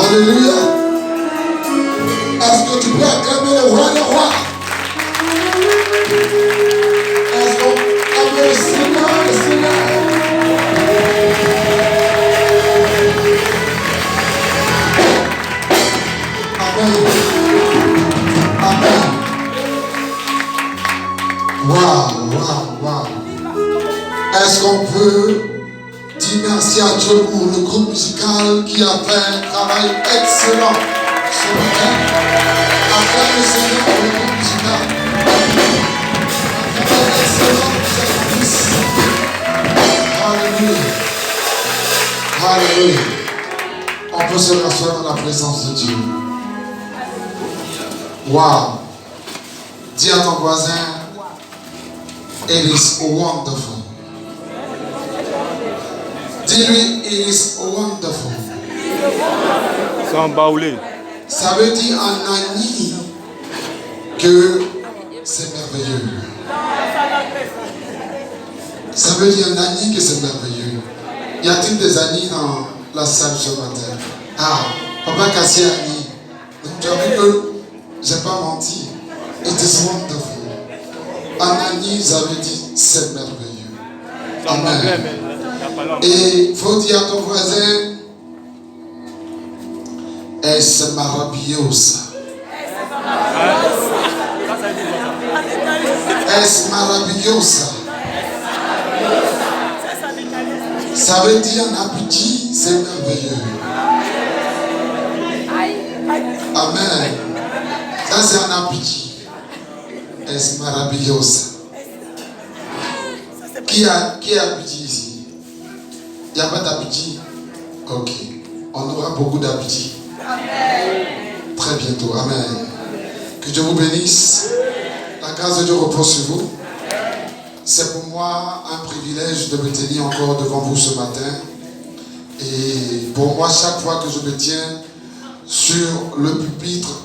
Alléluia. Est-ce que tu peux acclamer le roi des rois? Est-ce qu'on acclame le Seigneur, le Seigneur? Amen. Amen. Waouh. Est-ce qu'on peut dire merci à Dieu pour le groupe musical qui a fait un travail excellent ce matin? Acclame le Seigneur pour le groupe musical. Un travail excellent pour ce service. Alléluia. Alléluia. On peut se rasseoir dans la présence de Dieu. Wow. Dis à ton voisin, it is wonderful. Dis-lui, it is wonderful. Sans baoulé. Ça veut dire en Ani que c'est merveilleux. Ça veut dire en Ani que c'est merveilleux. Y a-t-il des Ani dans la salle ce matin? Ah, Papa Kassi Ani. Donc tu as vu que j'ai pas menti. It is wonderful. En Ani, ça veut dire c'est merveilleux. Amen. Et il faut dire à ton voisin, es maravillosa. Es maravillosa. Ça veut dire en abouti, c'est merveilleux. Amen. Ça c'est en abouti. Es maravillosa. Qui est abouti ici? Il n'y a pas d'appétit. Ok. On aura beaucoup d'appétit. Très bientôt. Amen. Que Dieu vous bénisse. La grâce de Dieu repose sur vous. C'est pour moi un privilège de me tenir encore devant vous ce matin. Et pour moi, chaque fois que je me tiens sur le pupitre,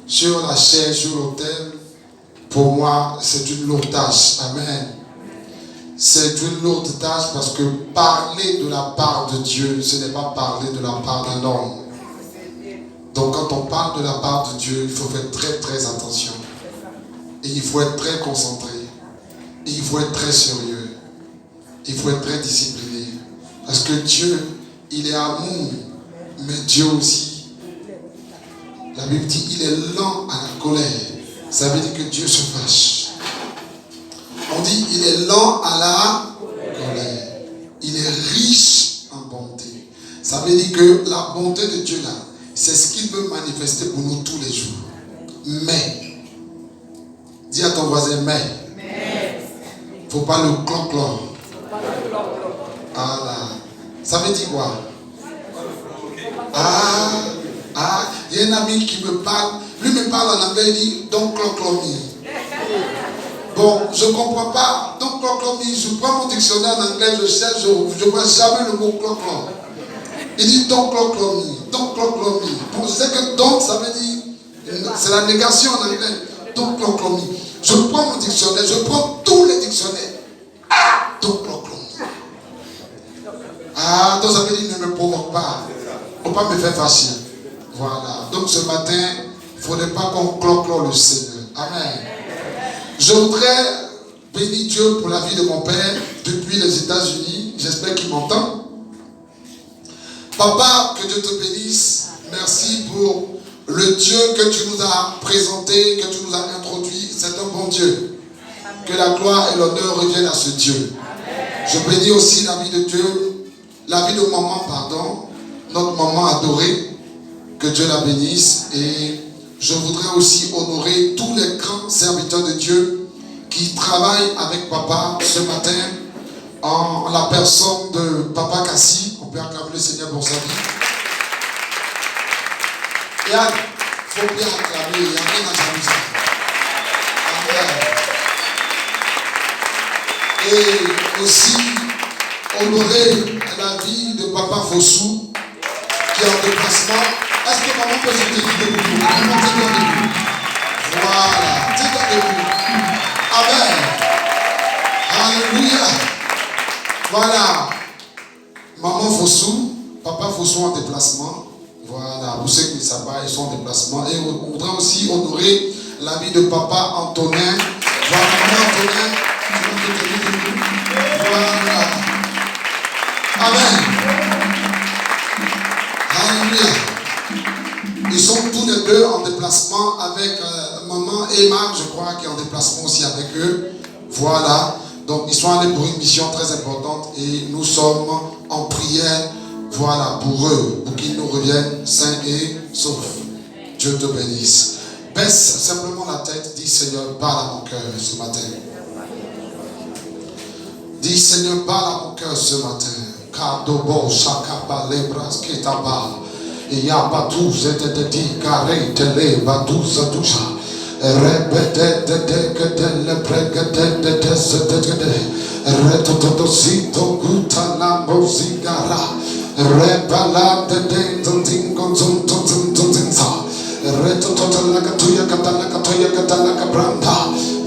sur la chaise, sur l'autel, pour moi, c'est une lourde tâche. Amen. C'est une lourde tâche parce que parler de la part de Dieu, ce n'est pas parler de la part d'un homme. Donc quand on parle de la part de Dieu, il faut faire très très attention. Et il faut être très concentré. Et il faut être très sérieux. Il faut être très discipliné. Parce que Dieu, il est amour. Mais Dieu aussi, la Bible dit, il est lent à la colère. Ça veut dire que Dieu se fâche. On dit il est lent à la colère. Il est riche en bonté. Ça veut dire que la bonté de Dieu là, c'est ce qu'il veut manifester pour nous tous les jours. Mais, dis à ton voisin, mais. Il ne faut pas le clan-clan. Voilà. Ça veut dire quoi? Il y a un ami qui me parle. Lui me parle en anglais, il dit don't clan-clan me. Bon, je ne comprends pas. Donc, je prends mon dictionnaire en anglais, je cherche, je ne vois jamais le mot clan-clan. Il dit donc clan-clan me. Donc clan-clan me. Bon, je sais que donc, ça veut dire, c'est la négation en anglais. Donc clan-clan me. Je prends mon dictionnaire, je prends tous les dictionnaires. Donc clan-clan me. Donc ça veut dire ne me provoque pas. Il ne faut pas me faire fâcher. Voilà. Donc ce matin, il ne faudrait pas qu'on clan-clan le Seigneur. Amen. Je voudrais bénir Dieu pour la vie de mon père depuis les États-Unis. J'espère qu'il m'entend. Papa, que Dieu te bénisse. Merci pour le Dieu que tu nous as présenté, que tu nous as introduit. C'est un bon Dieu. Que la gloire et l'honneur reviennent à ce Dieu. Je bénis aussi la vie de Dieu, la vie de maman, notre maman adorée. Que Dieu la bénisse. Et je voudrais aussi honorer tous les grands serviteurs de Dieu qui travaillent avec papa ce matin en la personne de Papa Kassi. On peut acclamer le Seigneur pour sa vie. Yann, il faut bien acclamer. Il n'y a rien à jalouser. Amen. Et aussi honorer la vie de Papa Fossou qui est en déplacement. Est-ce que maman peut se tenir debout? Maman, tiens-toi debout. Voilà, tiens-toi debout. Amen. Alléluia. Voilà. Maman Fossou, Papa Fossou en déplacement. Voilà, pour ceux qui ne savent pas, ils sont en déplacement. Et on voudrait aussi honorer la vie de papa Antonin. Voilà, maman Antonin, tu vas te tenir debout. Voilà. Amen. Alléluia. Ils sont tous les deux en déplacement avec maman et Marc, je crois, qui est en déplacement aussi avec eux. Voilà. Donc, ils sont allés pour une mission très importante et nous sommes en prière, voilà, pour eux, pour qu'ils nous reviennent sains et saufs. Dieu te bénisse. Baisse simplement la tête, dis Seigneur, parle à mon cœur ce matin. Dis Seigneur, parle à mon cœur ce matin. Kadobo, Shakaba, Lebras, Ketaba, Yabatu, Zededi, Kare, Tele, Batu, Zadusha. Repete le pregate de sedede retotosito gutana mozigara repala de tontingo tontinsa retototala katuya katala kabranda.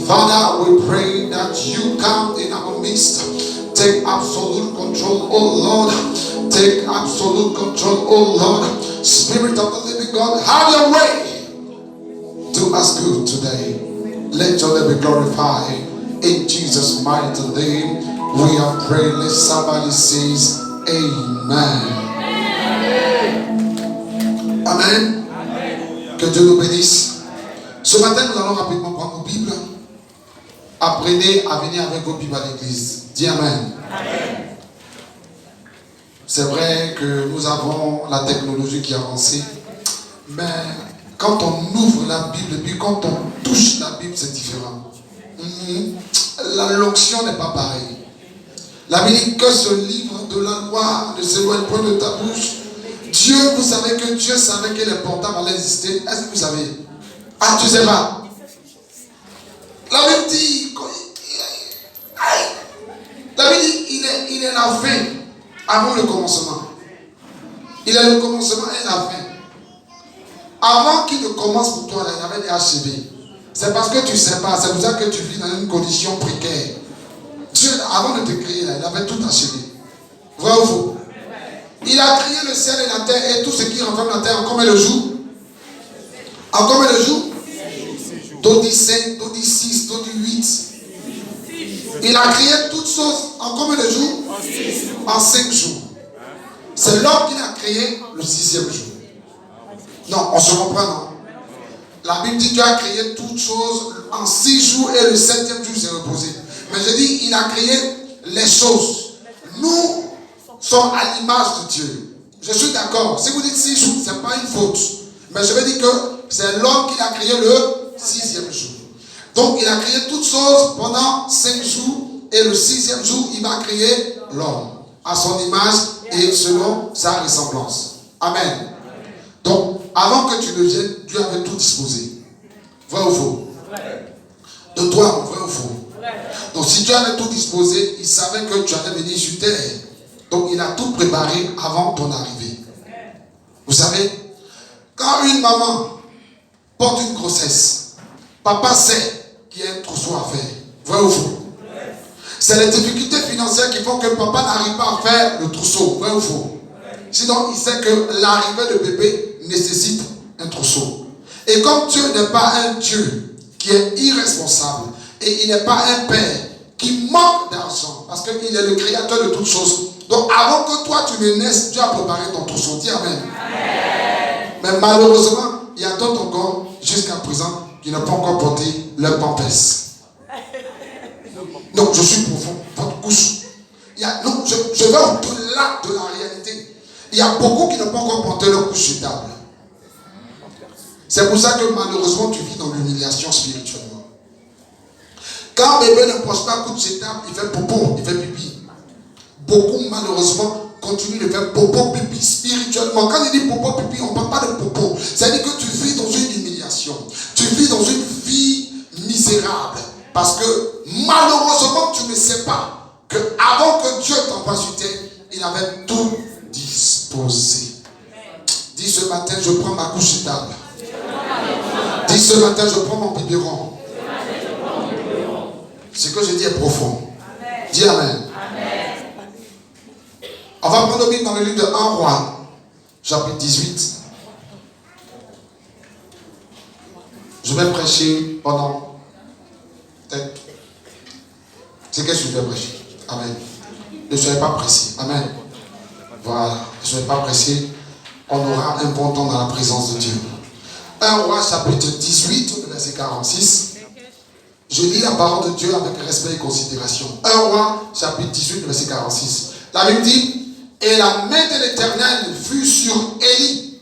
Father, we pray that you come in our midst. Take absolute control, oh Lord. Take absolute control, oh Lord. Spirit of the living God, have your way. Do us good today. Let your name be glorified. In Jesus' mighty name, we are praying. Let somebody says Amen. Amen. Amen. Que Dieu nous bénisse. Ce matin, nous allons rapidement prendre nos Bibles. Apprenez à venir avec vos Bibles à l'église. Dis Amen. Amen. C'est vrai que nous avons la technologie qui a avancé, mais quand on ouvre la Bible et puis quand on touche la Bible, c'est différent. L'onction n'est pas pareille. La Bible dit que ce livre de la loi ne s'éloigne point de ta bouche. Dieu, vous savez que Dieu savait que les portables allaient exister. Est-ce que vous savez? Ah, tu ne sais pas. La Bible dit, il est la fin avant le commencement. Il est le commencement et la fin. Avant qu'il ne commence pour toi, il y avait des achevé. C'est parce que tu ne sais pas. C'est pour ça que tu vis dans une condition précaire. Dieu, avant de te créer, il avait tout achevé. Vrai ou faux? Il a créé le ciel et la terre et tout ce qui renferme la terre en combien de jours? En combien de jours? Dodi 5, Dodi 6, Dodi 8. Il a créé toutes choses en combien de jours? En 5 jours. C'est l'homme qui l'a créé le 6e jour. Non, on se comprend, non? La Bible dit que Dieu a créé toutes choses en 6 jours et le 7e jour s'est reposé. Mais je dis, il a créé les choses. Nous sommes à l'image de Dieu. Je suis d'accord. Si vous dites 6 jours, ce n'est pas une faute. Mais je veux dire que c'est l'homme qui a créé le 6e jour. Donc il a créé toutes choses pendant 5 jours et le 6e jour, il va créer l'homme à son image et selon sa ressemblance. Amen. Donc, avant que tu ne viennes, Dieu avait tout disposé. Vrai ou faux? De toi, vrai ou faux? Donc, si Dieu avait tout disposé, il savait que tu allais venir sur terre. Donc, il a tout préparé avant ton arrivée. Vous savez, quand une maman porte une grossesse, papa sait qu'il y a un trousseau à faire. Vrai ou faux? C'est les difficultés financières qui font que papa n'arrive pas à faire le trousseau. Vrai ou faux? Sinon, il sait que l'arrivée de bébé nécessite un trousseau. Et comme Dieu n'est pas un Dieu qui est irresponsable, et il n'est pas un père qui manque d'argent, parce qu'il est le créateur de toutes choses. Donc avant que toi tu ne naisses, Dieu a préparé ton trousseau. Dis Amen. Amen. Mais malheureusement, il y a d'autres encore, jusqu'à présent, qui n'ont pas encore porté leur pampers. Donc je suis profond, votre couche. Non, je vais au-delà de la réalité. Il y a beaucoup qui n'ont pas encore porté leur couche sur table. C'est pour ça que malheureusement tu vis dans l'humiliation spirituellement. Quand bébé ne pose pas couche sur table, il fait popo, il fait pipi. Beaucoup malheureusement continuent de faire popo, pipi spirituellement. Quand il dit popo, pipi, on ne parle pas de popo. C'est-à-dire que tu vis dans une humiliation. Tu vis dans une vie misérable. Parce que malheureusement tu ne sais pas que avant que Dieu t'envoie sur terre, il avait tout disposé. Dis ce matin, je prends ma couche sur table. Dis ce matin, je prends mon biberon. Ce que je dis est profond. Dis Amen. On va prendre le Bible dans le livre de 1 Roi, chapitre 18. Je vais prêcher pendant peut-être. C'est qu'est-ce que je vais prêcher? Amen. Ne soyez pas pressés. Amen. Voilà. Ne soyez pas pressés. On aura un bon temps dans la présence de Dieu. 1 Roi chapitre 18, verset 46. Je lis la parole de Dieu avec respect et considération. 1 Roi chapitre 18, verset 46. La Bible dit, et la main de l'Éternel fut sur Élie,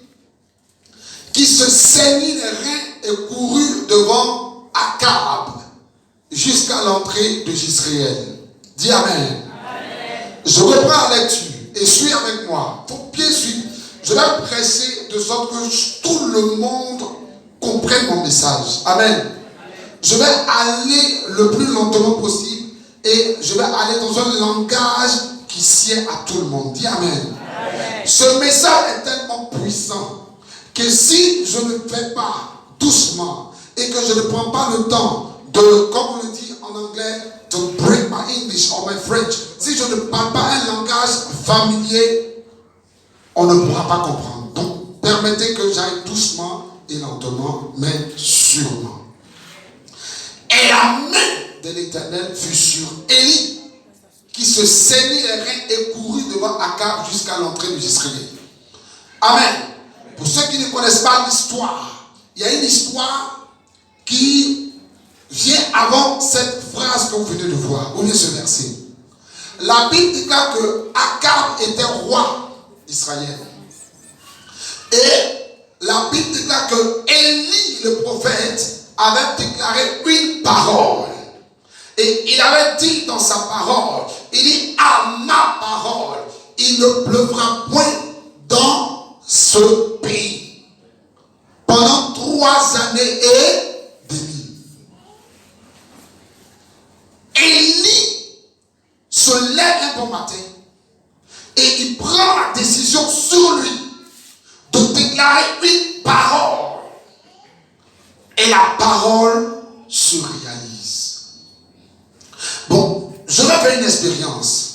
qui se saignit les reins et courut devant Akab jusqu'à l'entrée de Jisraël. Dis Amen. Amen. Je reprends la lecture et suis avec moi. Faut bien suivre. Je vais prêcher de sorte que tout le monde comprenne mon message. Amen. Je vais aller le plus lentement possible et je vais aller dans un langage qui sied à tout le monde. Dis Amen. Amen. Ce message est tellement puissant que si je ne fais pas doucement et que je ne prends pas le temps de, comme on le dit en anglais, to break my English or my French, si je ne parle pas un langage familier, on ne pourra pas comprendre. Donc, permettez que j'aille doucement et lentement, mais sûrement. Et la main de l'Éternel fut sur Élie, qui se saignit les reins et courut devant Akab jusqu'à l'entrée de Jisraël. Amen. Pour ceux qui ne connaissent pas l'histoire, il y a une histoire qui vient avant cette phrase que vous venez de voir, ou bien ce verset. La Bible déclare que Akab était roi d'Israël. Et la Bible déclare que Élie, le prophète, avait déclaré une parole. Et il avait dit dans sa parole, il dit, à ma parole, il ne pleuvra point dans ce pays. Pendant 3 années et demie. Élie se lève un bon matin et il prend la décision sur lui de déclarer une parole. Et la parole se réalise. Bon, je vais faire une expérience.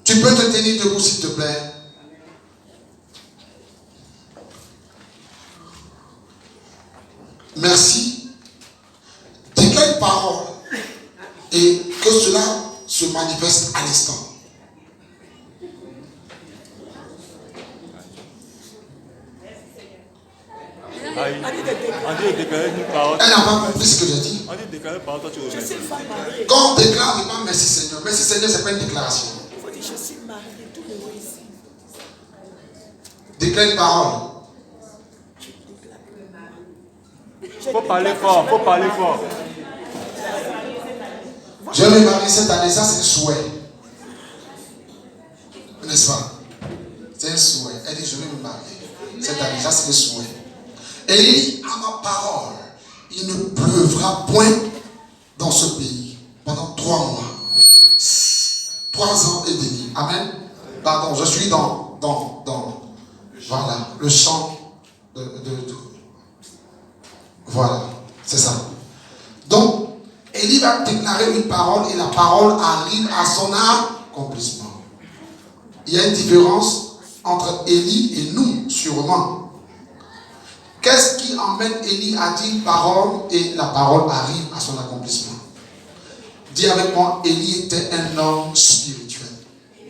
Tu peux te tenir debout s'il te plaît. Merci. Déclare une parole et que cela se manifeste à l'instant. On dit déclarer une parole. Elle n'a pas compris ce que j'ai dit. On dit déclarer une parole, toi tu oses. Quand on déclare, c'est pas merci Seigneur. Merci Seigneur, c'est pas une déclaration. Je suis mariée, tout le monde ici. Déclare une parole. Faut parler fort, faut parler fort. Je vais me marier cette année, ça c'est un souhait. N'est-ce pas? C'est un souhait. Elle dit, je vais me marier cette année, ça c'est un souhait. Et il dit, à ma parole, il ne pleuvra point dans ce pays pendant 3 mois. 3 ans et demi. Amen. Pardon, je suis dans voilà, le champ voilà, c'est ça. Donc, Élie va déclarer une parole et la parole arrive à son accomplissement. Il y a une différence entre Élie et nous, sûrement. Qu'est-ce qui emmène Élie à dire une parole et la parole arrive à son accomplissement? Dis avec moi, Élie était un homme spirituel.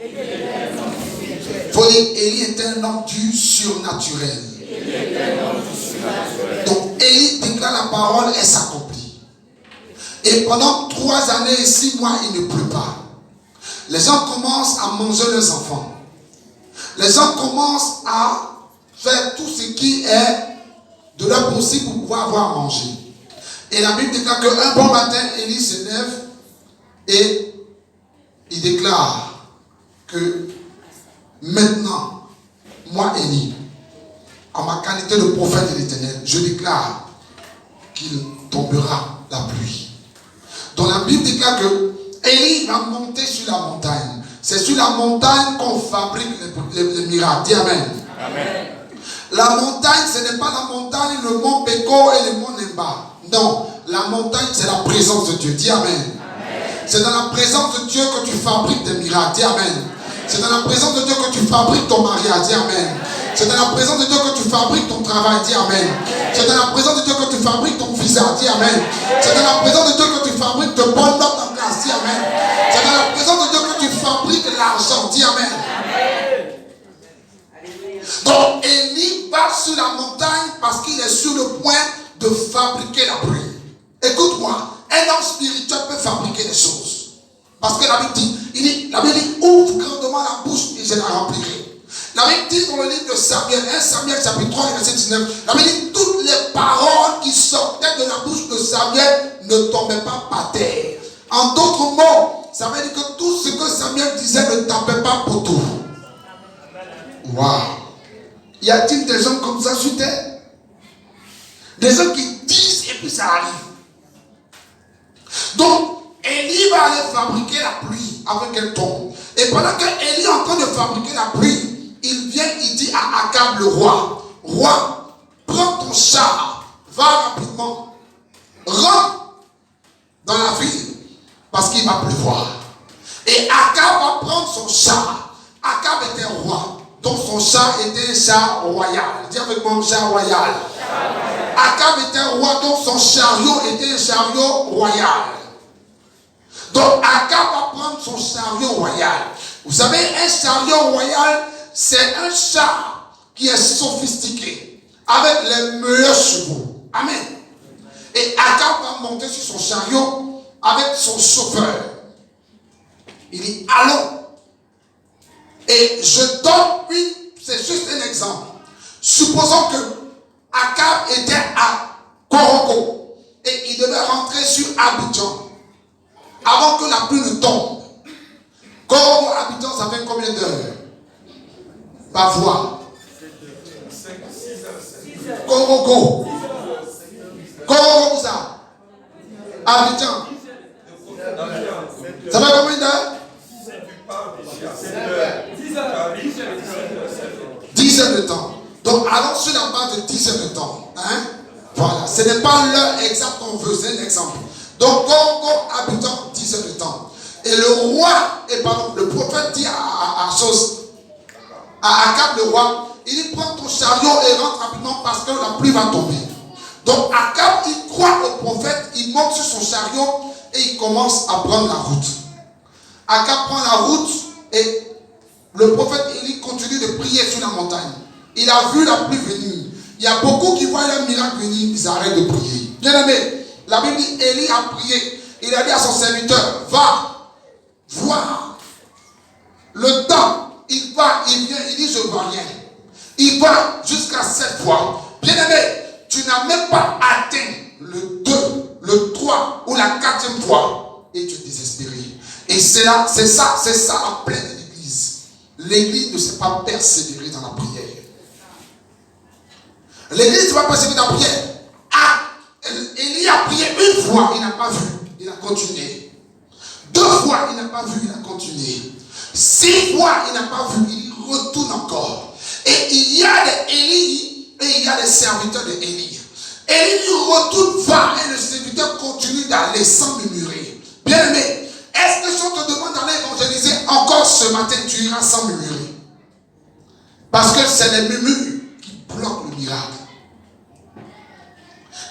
Il faut dire, Élie était un homme du surnaturel. Donc, Élie déclare la parole et s'accomplit. Et pendant 3 années et 6 mois, il ne pleut pas. Les gens commencent à manger leurs enfants. Les gens commencent à faire tout ce qui est de leur possible pour pouvoir avoir à manger. Et la Bible déclare qu'un bon matin, Élie se lève et il déclare que maintenant, moi, Élie, en ma qualité de prophète de l'Éternel, je déclare qu'il tombera la pluie. Donc la Bible déclare que Élie va monter sur la montagne. C'est sur la montagne qu'on fabrique les miracles. Dis Amen. Amen. La montagne, ce n'est pas la montagne, le mont Péco et le mont Nemba. Non, la montagne, c'est la présence de Dieu. Dis Amen. Amen. C'est dans la présence de Dieu que tu fabriques des miracles. Dis Amen. C'est dans la présence de Dieu que tu fabriques ton mariage. Dis Amen. C'est dans la présence de Dieu que tu fabriques ton travail. Dis Amen. C'est dans la présence de Dieu que tu fabriques ton visa. Dis Amen. C'est dans la présence de Dieu que tu fabriques de bonnes notes en classe. Dis Amen. C'est dans la présence de Dieu que tu fabriques l'argent. Dis Amen. Donc Élie va sur la montagne parce qu'il est sur le point de fabriquer la pluie. Écoute-moi, un homme spirituel peut fabriquer des choses. Parce que la Bible dit, ouvre grandement la bouche et je la remplirai. La Bible dit dans le livre de Samuel, 1 Samuel chapitre 3 verset 19, la Bible dit toutes les paroles qui sortaient de la bouche de Samuel ne tombaient pas par terre. En d'autres mots, ça veut dire que tout ce que Samuel disait ne tapait pas pour tout. Waouh! Y a-t-il des gens comme ça sur terre? Des gens qui disent et puis ça arrive. Donc, Élie va aller fabriquer la pluie avant qu'elle tombe. Et pendant qu'Élie est en train de fabriquer la pluie, il vient, il dit à Akab le roi, roi, prends ton char, va rapidement, rentre dans la ville, parce qu'il va pleuvoir. Et Akab va prendre son char. Akab était roi, donc son char était un char royal. Dis avec moi, char royal. Akab était roi, donc son chariot était un chariot royal. Donc Akab va prendre son chariot royal. Vous savez, un chariot royal, c'est un char qui est sophistiqué, avec les meilleurs chevaux. Amen. Et Akab va monter sur son chariot avec son chauffeur. Il dit, allons. Et je donne c'est juste un exemple. Supposons que Akab était à Koroko et il devait rentrer sur Abidjan avant que la pluie ne tombe. Koroko, Abidjan, ça fait combien d'heures? Par voie. Koroko. Koroko, ça. Abidjan. Ça fait combien d'heures? 10 heures de temps. Donc allons sur la base de 10 heures de temps. Hein? Voilà. Ce n'est pas l'heure exacte qu'on veut, c'est un exemple. Donc Congo habitant 10 heures de temps. Et le roi, le prophète dit à Akab le roi, il dit prends ton chariot et rentre rapidement parce que la pluie va tomber. Donc Akab il croit au prophète, il monte sur son chariot et il commence à prendre la route. Akab prend la route et le prophète Élie continue de prier sur la montagne. Il a vu la pluie venir. Il y a beaucoup qui voient un miracle venir, ils arrêtent de prier. Bien aimé, la Bible dit Élie a prié. Il a dit à son serviteur, va voir. Le temps, il va, il vient, il dit je ne vois rien. Il va jusqu'à 7 fois. Bien aimé, tu n'as même pas atteint le 2, le 3 ou la 4e fois et tu es désespéré. Et c'est ça la plaie de l'église. L'église ne sait pas persévérer dans la prière. L'église ne va pas persévérer dans la prière. Élie a prié une fois, il n'a pas vu, il a continué. 2 fois, il n'a pas vu, il a continué. 6 fois, il n'a pas vu, il retourne encore. Et il y a des Élie et il y a des serviteurs de Élie. Élie retourne voir et le serviteur continue d'aller sans murmurer. Bien aimé, est-ce que si on te demande d'aller évangéliser encore ce matin, tu iras sans murmurer? Parce que c'est les murmures qui bloquent le miracle.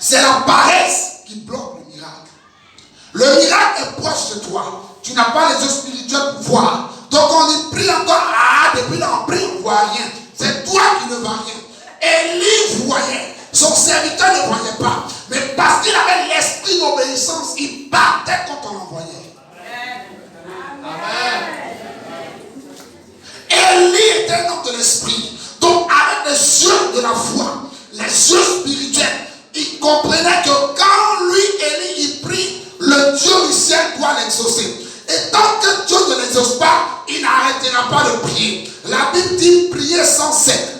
C'est la paresse qui bloque le miracle. Le miracle est proche de toi. Tu n'as pas les yeux spirituels pour voir. Donc on dit prie encore. Depuis là on prie, on ne voit rien. C'est toi qui ne vois rien. Élie voyait. Son serviteur ne voyait pas. Mais parce qu'il avait l'esprit d'obéissance, il partait quand on l'envoyait. Élie était un homme de l'esprit. Donc avec les yeux de la foi, les yeux spirituels, il comprenait que quand lui, Élie, il prie, le Dieu du ciel doit l'exaucer. Et tant que Dieu ne l'exauce pas, il n'arrêtera pas de prier. La Bible dit prier sans cesse.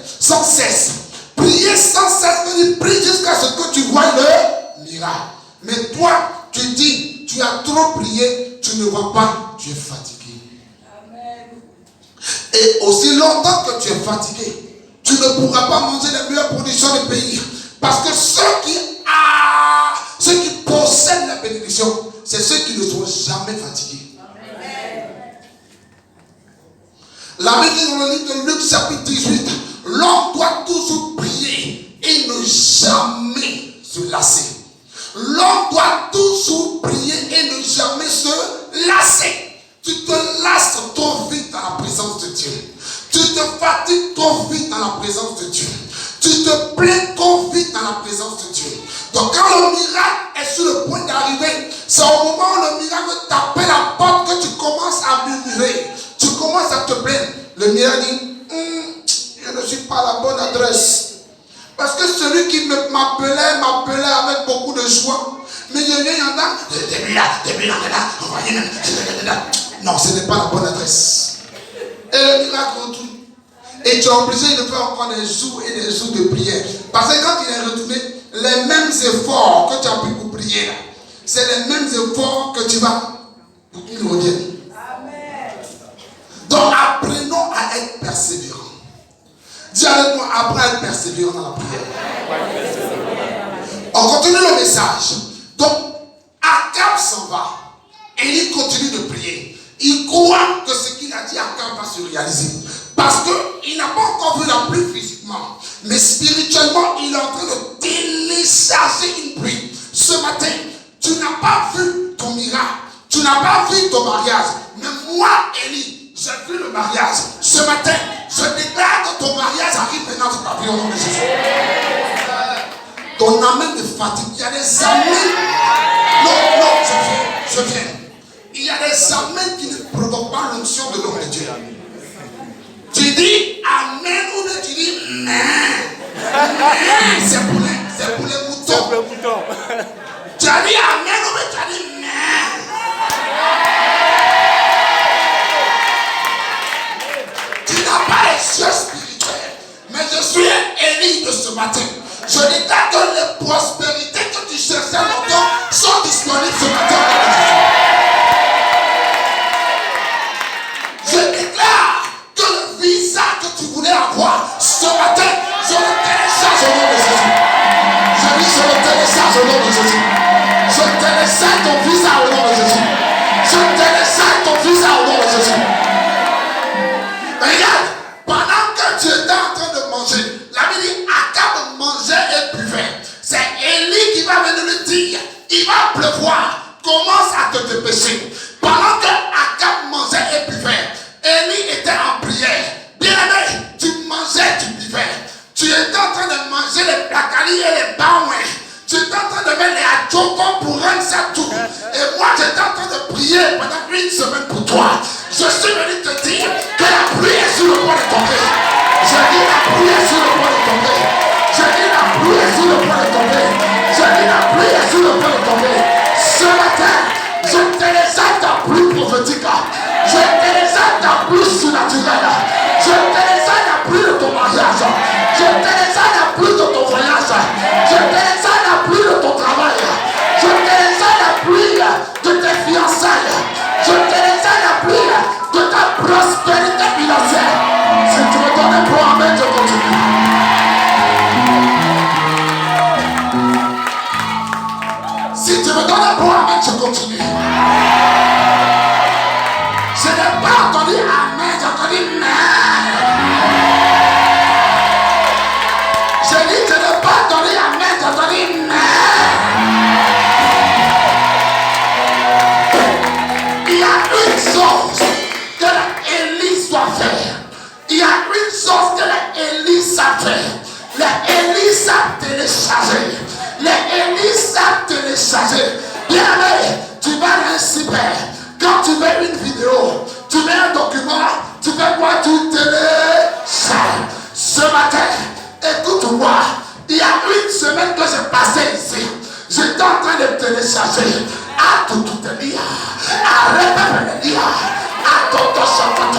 Prier sans cesse, prie jusqu'à ce que tu vois le miracle. Mais toi, tu dis, tu as trop prié, tu ne vois pas, tu es fatigué. Amen. Et aussi longtemps que tu es fatigué, tu ne pourras pas manger les meilleures productions du pays. Parce que ceux qui possèdent la bénédiction, c'est ceux qui ne sont jamais fatigués. Amen. La Bible dit dans le livre de Luc chapitre 18, l'homme jamais se lasser. L'homme doit toujours prier et ne jamais se lasser. Tu te lasses trop vite dans la présence de Dieu. Tu te fatigues trop vite dans la présence de Dieu. Tu te plains trop vite dans la présence de Dieu. Donc quand le miracle est sur le point d'arriver, c'est au moment où le miracle t'appelle à la porte que tu commences à murmurer. Tu commences à te plaindre. Le miracle dit, je ne suis pas à la bonne adresse. Parce que celui qui m'appelait avec beaucoup de joie. Mais il y en a, non, ce n'est pas la bonne adresse. Et le miracle retourne. Et tu es obligé de faire encore des jours et des jours de prière. Parce que quand il est retourné, les mêmes efforts que tu as pu pour prier, c'est les mêmes efforts que tu vas pour qu'il revienne. Donc apprenons à être persévérants. Dis avec moi, apprends à être persévérant dans la prière. On continue le message. Donc, Akab s'en va. Et il continue de prier. Il croit que ce qu'il a dit à Akab va se réaliser. Parce qu'il n'a pas encore vu la pluie physiquement. Mais spirituellement, il est en train de télécharger une pluie. Ce matin, tu n'as pas vu ton miracle. Tu n'as pas vu ton mariage. Mais moi, Élie, j'ai vu le mariage. Ce matin, je déclare que ton mariage arrive maintenant sur ta vie au nom de Jésus. Ton amène de fatigue. Il y a des amènes. Non, je viens. Il y a des amènes qui ne provoquent pas l'onction de l'homme de Dieu. Tu dis amen ou bien tu dis c'est pour les moutons. C'est pour les moutons. Tu as dit amen ou bien tu as dit tu n'as pas les yeux spirituels. Mais je suis un Élie de ce matin. Je déclare que les prospérités que tu cherchais longtemps sont disponibles ce matin. Je déclare que le visa que tu voulais avoir ce matin, je le télécharge au nom de Jésus. Je dis je le télécharge au nom de Jésus. Je télécharge ton visa au nom de Jésus. Je télécharge ton visa au nom de Jésus. Regarde, pendant que tu étais en train de manger, la Bible dit Akab mangeait et buvait. C'est Élie qui va venir lui dire, il va pleuvoir, commence à te dépêcher. Pendant que Akab mangeait et buvait, Élie était en prière. Bien-aimé, tu mangeais, tu buvais. Tu étais en train de manger les placalis et les baouins. Tu étais en train de mettre les adjocos pour rendre ça tout. Et moi, j'étais en train de prier pendant une semaine pour toi. Je suis venu te dire que la pluie est sur le point de tomber. Je dis la pluie est sur le point de tomber. Je dis la pluie est sur le point de tomber. Je dis la pluie est sur le point de tomber. Ce matin, je télécharge ta pluie prophétique. Je télécharge ta pluie surnaturelle. Je télécharge la pluie de ton mariage. Je télécharge la pluie de ton voyage. Je télécharge la pluie de ton travail. Je télécharge la pluie de tes fiançailles. Je télécharge la pluie de ta prospérité financière. Si tu me donnes un bon amen, je continue. Si tu me donnes un bon amen, je continue. Je n'ai pas entendu amen, j'ai entendu mais. Je dis je n'ai pas entendu amen, j'ai entendu mais. Il y a une chose que l'Élie doit faire. Il y a une chose que l'Élie savent faire. Les Élie savent télécharger. Les Élie savent télécharger. Bien aimé, tu vas ainsi faire. Quand tu mets une vidéo, tu mets un document, tu fais quoi? Tu télécharges. Ce matin, écoute-moi, il y a une semaine que j'ai passé ici. J'étais en train de télécharger. À tout te lire. Arrête de lire. À tout chanteur.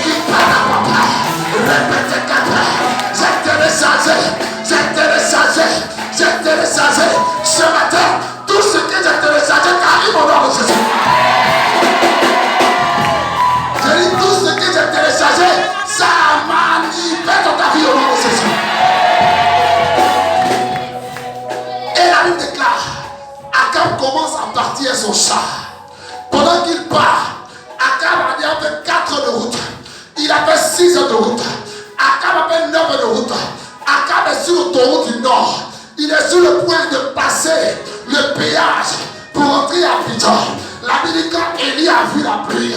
Qui parle à papa. Répétez qu'après. J'ai téléchargé. J'ai téléchargé. Ce matin, tout ce que j'ai téléchargé arrive au nom de Jésus. J'ai dit tout ce que j'ai téléchargé, ça manifeste dans ta vie au nom de Jésus. Et la Bible déclare, Akab commence à partir son char. Pendant qu'il part, Akab a fait 4 heures de route. Il a fait 6 heures de route. Akab a fait 9 heures de route. Akab est sur le l'autoroute du Nord. Il est sur le point de passer le péage pour entrer à Abidjan. La Bible dit quand Élie a vu la pluie,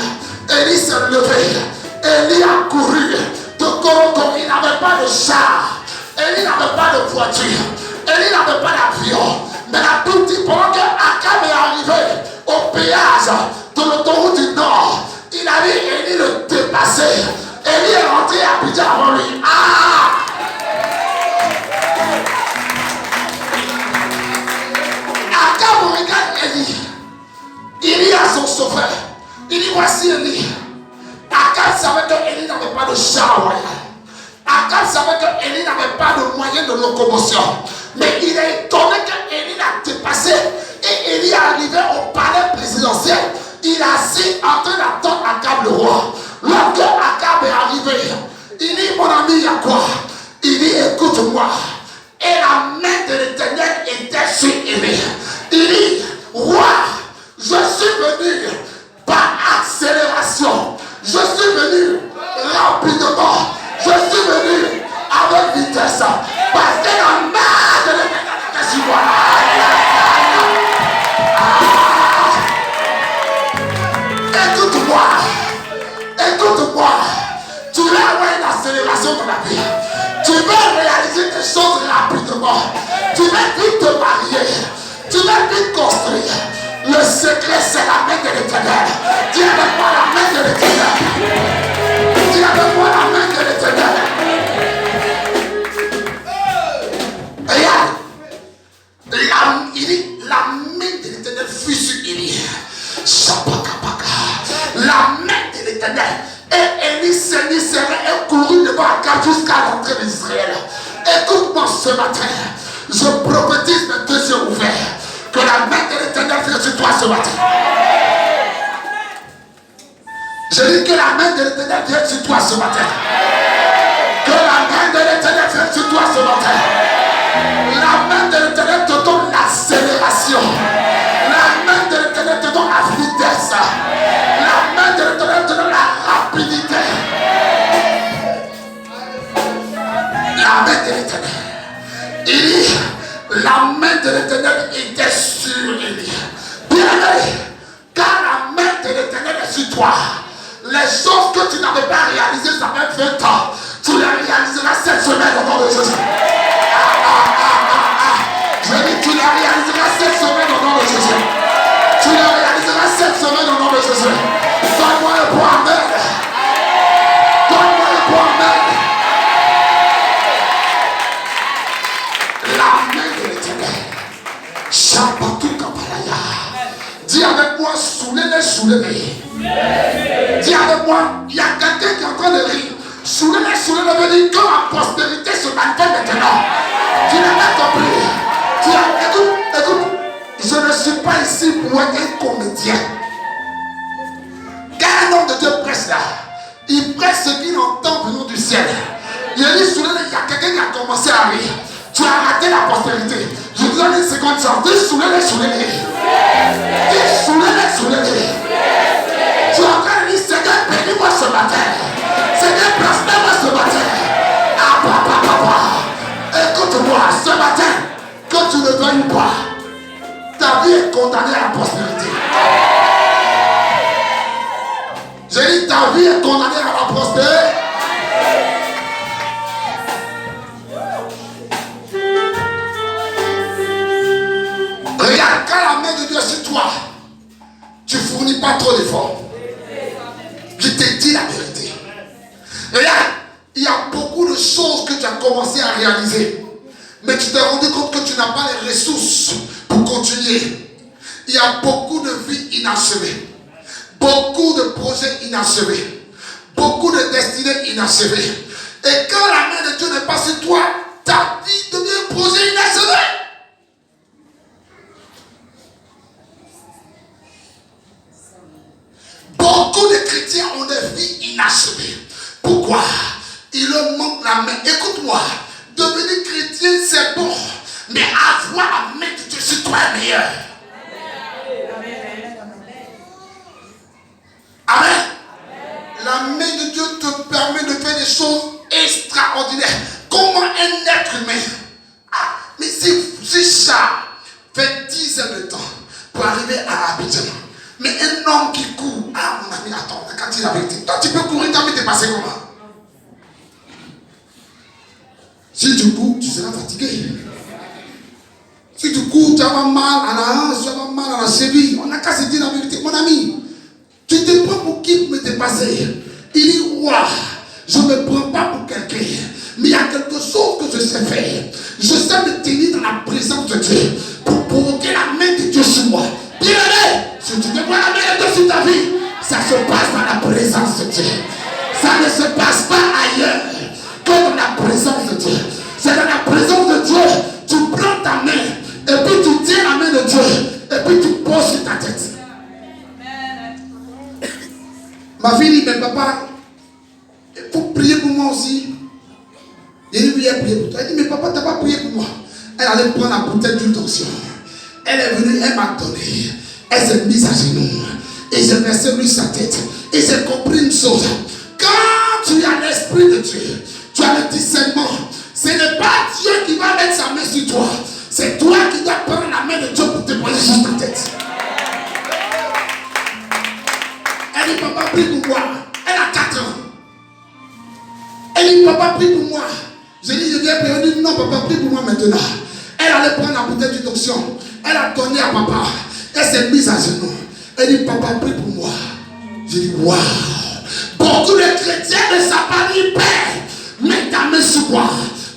Élie s'est levé. Élie a couru de Coroton. Il n'avait pas de char. Élie n'avait pas de voiture. Élie n'avait pas d'avion. Mais la Bible dit pendant que Akab est arrivé au péage de l'autoroute du Nord, il a vu Élie le dépasser. Élie est rentré à Abidjan avant lui. Ah! Akab regarde Élie. Élie a son sauveur. Il dit voici Élie. Akab savait que Élie n'avait pas de char royal. Akab savait que Élie n'avait pas de moyen de locomotion. Mais il est étonné que Élie l'a dépassé. Et Élie est arrivé au palais présidentiel. Il est assis en train d'attendre Akab le roi. Lorsque Akab est arrivé, il dit mon ami, il y a quoi? Il dit écoute-moi. Et la main de l'Éternel était sur Élie. Il dit roi, je suis venu par accélération. Je suis venu rapidement. Je suis venu avec vitesse. Parce que la main de l'Éternel était sur moi. Écoute-moi. Écoute-moi. Tu vas avoir une accélération dans la vie. Tu vas réaliser des choses rapidement. Tu vas vite te marier. Tu vas vite construire. Le secret, c'est la main de l'Éternel. Dis avec moi la main de l'Éternel. Dis avec moi la main de l'Éternel. Regarde. Il dit la main de l'Éternel fut sur Élie. La main de l'Éternel. Et Élie saignit ses reins et courut devant Akab jusqu'à l'entrée d'Israël. Écoute-moi ce matin. Je prophétise mes deux yeux ouverts. Que la main de l'Éternel vienne sur toi ce matin. Je dis que la main de l'Éternel vienne sur toi ce matin. Que la main de l'Éternel vienne sur toi ce matin. La main de l'Éternel te donne l'accélération. La main de l'Éternel te donne la vitesse. La main de l'Éternel te donne la rapidité. La main de l'Éternel. Il dit, la main de l'Éternel était sur Élie. Bien-aimé, quand la main de l'Éternel est sur toi, les choses que tu n'avais pas réalisées, ça fait 20 ans, tu les réaliseras cette semaine au nom de Jésus. Je dis, tu les réaliseras cette semaine au nom de Jésus. Tu les réaliseras cette semaine au nom de Jésus. Donne-moi le point amen. Donne-moi le point amen. La main de l'Éternel. Shabatou Kapalaya. Dis avec moi, soulez-les, soulez-les. Dis avec moi, il y a quelqu'un qui est en train de rire. Soulez-les, soulez-les, veut dire que la prospérité se manifeste maintenant. Tu n'as pas compris. Écoute, je ne suis pas ici pour être un comédien. Quand un homme de Dieu presse là, il presse ce qu'il entend venant du ciel. Il dit, soulez-les, il y a quelqu'un qui a commencé à rire. Tu as raté la prospérité. Je te donne une seconde chance. Dis soulez-les, soulez-les. Dis soulez-les, soulez-les. Tu es en train de dire, Seigneur, bénis-moi ce matin. Seigneur, prospère-moi ce matin. Ah, papa. Écoute-moi, ce matin, que tu ne veuilles pas, ta vie est condamnée à la prospérité. J'ai dit, ta vie est condamnée à la prospérité. Regarde, quand la main de Dieu est sur toi, tu ne fournis pas trop d'efforts. Je te dis la vérité. Regarde, il y a beaucoup de choses que tu as commencé à réaliser. Mais tu t'es rendu compte que tu n'as pas les ressources pour continuer. Il y a beaucoup de vies inachevées. Beaucoup de projets inachevés. Beaucoup de destinées inachevées. Et quand la main de Dieu n'est pas sur toi, ta vie devient un projet inachevé. Beaucoup de chrétiens ont des vies inachevées. Pourquoi? Il leur manque la main. Écoute-moi, devenir chrétien c'est bon, mais avoir la main de Dieu sur toi est meilleur. Amen. La main de Dieu te permet de faire des choses extraordinaires. Comment un être humain Mais si Charles fait 10 heures de temps pour arriver à Abidjan, mais un homme qui court, ah mon ami, attends, quand il a vérité, toi tu peux courir, t'as envie de passer comment? Si tu cours, tu seras fatigué. Si tu cours, tu vas avoir mal à la hanche, tu vas avoir mal à la cheville. On n'a qu'à se dire la vérité. Mon ami, tu te prends pour qui pour me dépasser? Il dit, waouh, je ne me prends pas pour quelqu'un. Mais il y a quelque chose que je sais faire. Je sais me tenir dans la présence de Dieu pour provoquer la main de Dieu sur moi. Bien-aimé, si tu veux voir la main de Dieu sur ta vie, ça se passe dans la présence de Dieu. Ça ne se passe pas ailleurs que dans la présence de Dieu. C'est dans la présence de Dieu, tu prends ta main et puis tu tiens la main de Dieu et puis tu poses sur ta tête. Ma fille dit, mais papa, il faut prier pour moi aussi. Il dit, oui, elle a prié pour toi. Elle dit, mais papa, tu n'as pas prié pour moi. Elle allait prendre la bouteille d'huile d'onction. Elle est venue, elle m'a donné. Elle s'est mise à genoux. Et j'ai versé lui sa tête. Et j'ai compris une chose. Quand tu as l'esprit de Dieu, tu as le discernement. Ce n'est pas Dieu qui va mettre sa main sur toi. C'est toi qui dois prendre la main de Dieu pour te poser sur ta tête. Elle dit, papa, prie pour moi. Elle a 4 ans. Elle dit, papa, prie pour moi. J'ai dit, je viens prier. Elle dit, non, papa, prie pour moi maintenant. Elle allait prendre la bouteille d'huile d'onction. Elle a donné à papa. Elle s'est mise à genoux. Elle dit, papa, prie pour moi. J'ai dit, waouh. Beaucoup de chrétiens ne savent pas dire, Père, mets ta main sur moi.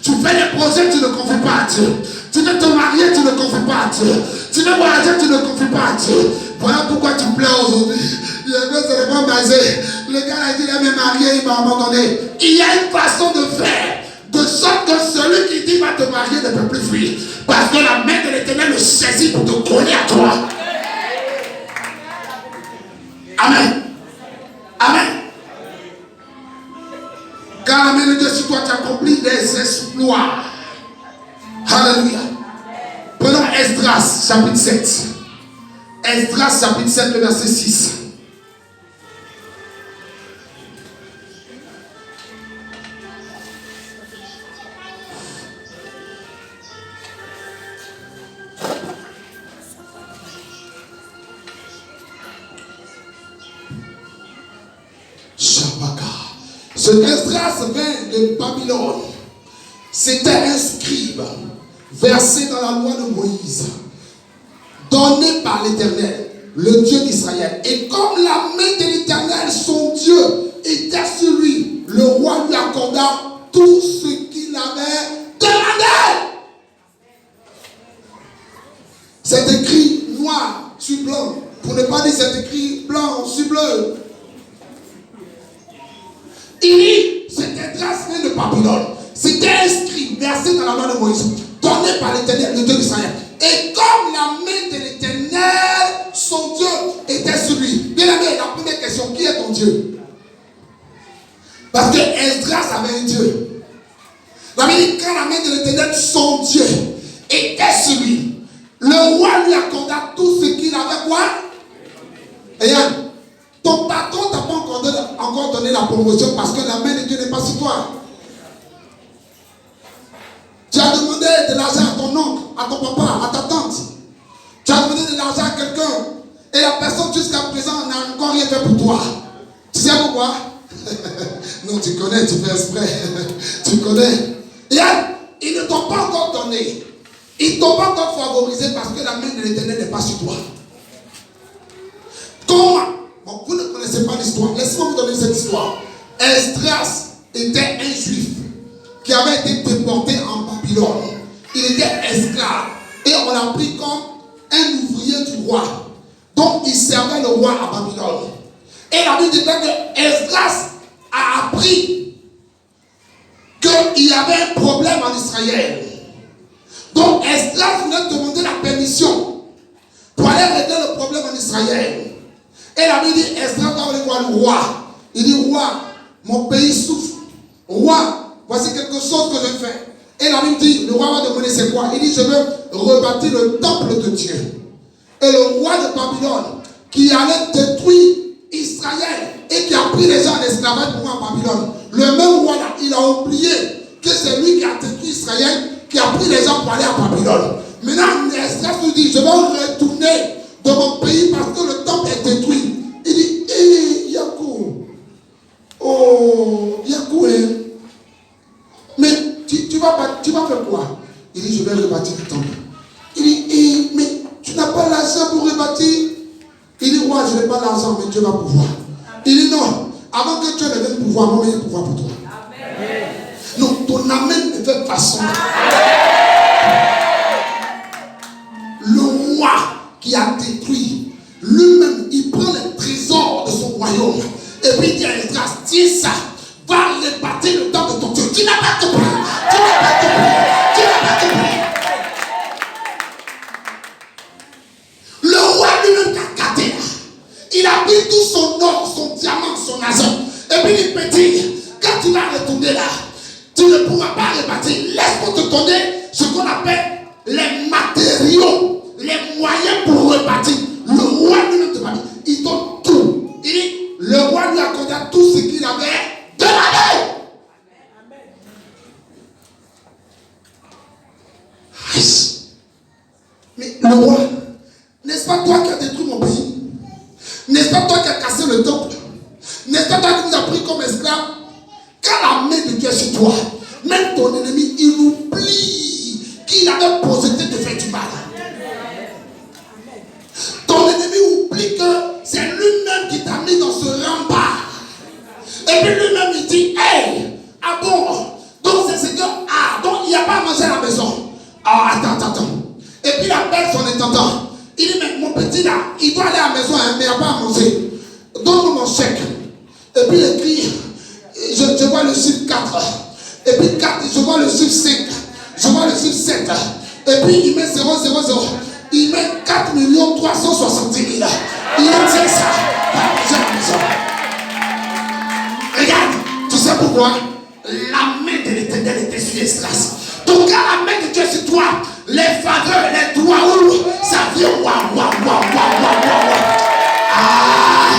Tu fais des projets, tu ne confies pas à Dieu. Tu veux te marier, tu ne confies pas à Dieu. Tu veux voyager, tu ne confies pas à Dieu. Voilà pourquoi tu pleures aujourd'hui. Il veut seulement baser. Le gars a dit, il est marié, il m'a abandonné. Il y a une façon de faire, de sorte que celui qui dit va te marier ne peut plus fuir. Parce que la main de l'Éternel le saisit pour te coller à toi. Amen. Amen. Quand la main de Dieu sur toi, tu accomplis des exploits. Alléluia. Prenons Esdras, chapitre 7. Esdras, chapitre 7, le verset 6. Shabaka. Ce Esdras vient de Babylone. C'était un scribe versé dans la loi de Moïse, donné par l'Éternel, le Dieu d'Israël. Et comme la main de l'Éternel, son Dieu, était sur lui, le roi lui accorda tout ce qu'il avait demandé. C'est écrit noir sur blanc. Pour ne pas dire c'est écrit blanc sur bleu. Il dit, cet Esdras vient de Babylone. C'était inscrit, versé dans la loi de Moïse, donné par l'Éternel, le Dieu d'Israël. Et comme la main de l'Éternel, son Dieu, était sur lui. Bien aimé, la première question, qui est ton Dieu? Parce que Esdras avait un Dieu. La Bible dit, quand la main de l'Éternel, son Dieu, était sur lui, le roi lui accorda tout ce qu'il avait quoi? Et Yann, ton patron t'a pas encore donné la promotion parce que la main de Dieu n'est pas sur toi. Tu as demandé de l'argent à ton oncle, à ton papa, à ta tante. Tu as demandé de l'argent à quelqu'un et la personne jusqu'à présent n'a encore rien fait pour toi. Tu sais pourquoi? Non, tu connais, tu fais exprès. Tu connais. Et ils ne t'ont pas encore donné. Ils ne t'ont pas encore favorisé parce que la main de l'Éternel n'est pas sur toi. Comment? Bon, vous ne connaissez pas l'histoire. Laissez-moi vous donner cette histoire. Esdras était un juif qui avait été déporté en Babylone. Il était esclave. Et on l'a pris comme un ouvrier du roi. Donc il servait le roi à Babylone. Et la Bible dit que Esdras a appris qu'il y avait un problème en Israël. Donc Esdras voulait demander la permission pour aller régler le problème en Israël. Et la Bible dit, Esdras va aller voir le roi. Il dit, roi, mon pays souffre. Roi, voici quelque chose que je fais. Et la Bible dit, le roi va demander c'est quoi? Il dit, je veux rebâtir le temple de Dieu. Et le roi de Babylone, qui allait détruire Israël et qui a pris les gens en esclavage pour moi en Babylone, le même roi là, il a oublié que c'est lui qui a détruit Israël, qui a pris les gens pour aller à Babylone. Maintenant, Esdras nous dit, je vais retourner dans mon pays parce que le temple est détruit. Il dit, hé, Yakou. Oh, Yakou, mais tu vas faire quoi? Il dit, je vais rebâtir le temple. Il dit, mais tu n'as pas l'argent pour rebâtir? Il dit, ouais, je n'ai pas l'argent, mais Dieu va pouvoir. Il dit, non, avant que Dieu ne vienne pouvoir, moi, il y a pouvoir pour toi. Amen. Non, ton amen ne fait pas son. Le roi qui a détruit, lui-même, il prend les trésors de son royaume. Et puis il dit à Esdras, tiens ça, va rebâtir le temple de ton Dieu. Tu n'as pas compris. Tu n'as pas compris. Tu n'as pas compris. Le roi lui-même qui a gâté là, il a pris tout son or, son diamant, son argent. Et puis il petit, quand tu vas retourner là, tu ne pourras pas rebâtir. Laisse-moi te donner ce qu'on appelle les matériaux, les moyens pour rebâtir. Le roi lui-même te va dire, il donne tout. Il dit, le roi lui accorda tout ce qu'il avait demandé. Mais le roi, n'est-ce pas toi qui as détruit mon pays? N'est-ce pas toi qui as cassé le temple? N'est-ce pas toi qui nous as pris comme esclaves? Quand la main de Dieu est sur toi, même ton ennemi, il oublie qu'il avait projeté de faire du mal. Ton ennemi oublie que c'est lui-même qui t'a mis dans ce rempart. Et puis lui-même il dit, hey, ah bon, donc c'est ce que, ah, donc il n'y a pas à manger à la maison. Ah, attends. Et puis la belle son intendant, il dit, mais mon petit là, il doit aller à la maison, hein, mais il n'y a pas à manger. Donne-moi mon chèque. Et puis il écrit, je vois le chiffre 4. Et puis 4, je vois le chiffre 5. Je vois le chiffre 7. Et puis il met 000. Il met 4 370 000. Il tient ça. Pas manger à la maison. Regarde, tu sais pourquoi? La main de l'Éternel était sur Esdras. Donc quand la main de Dieu est sur toi, les faveurs, les droits, ça vient waouh. Ah,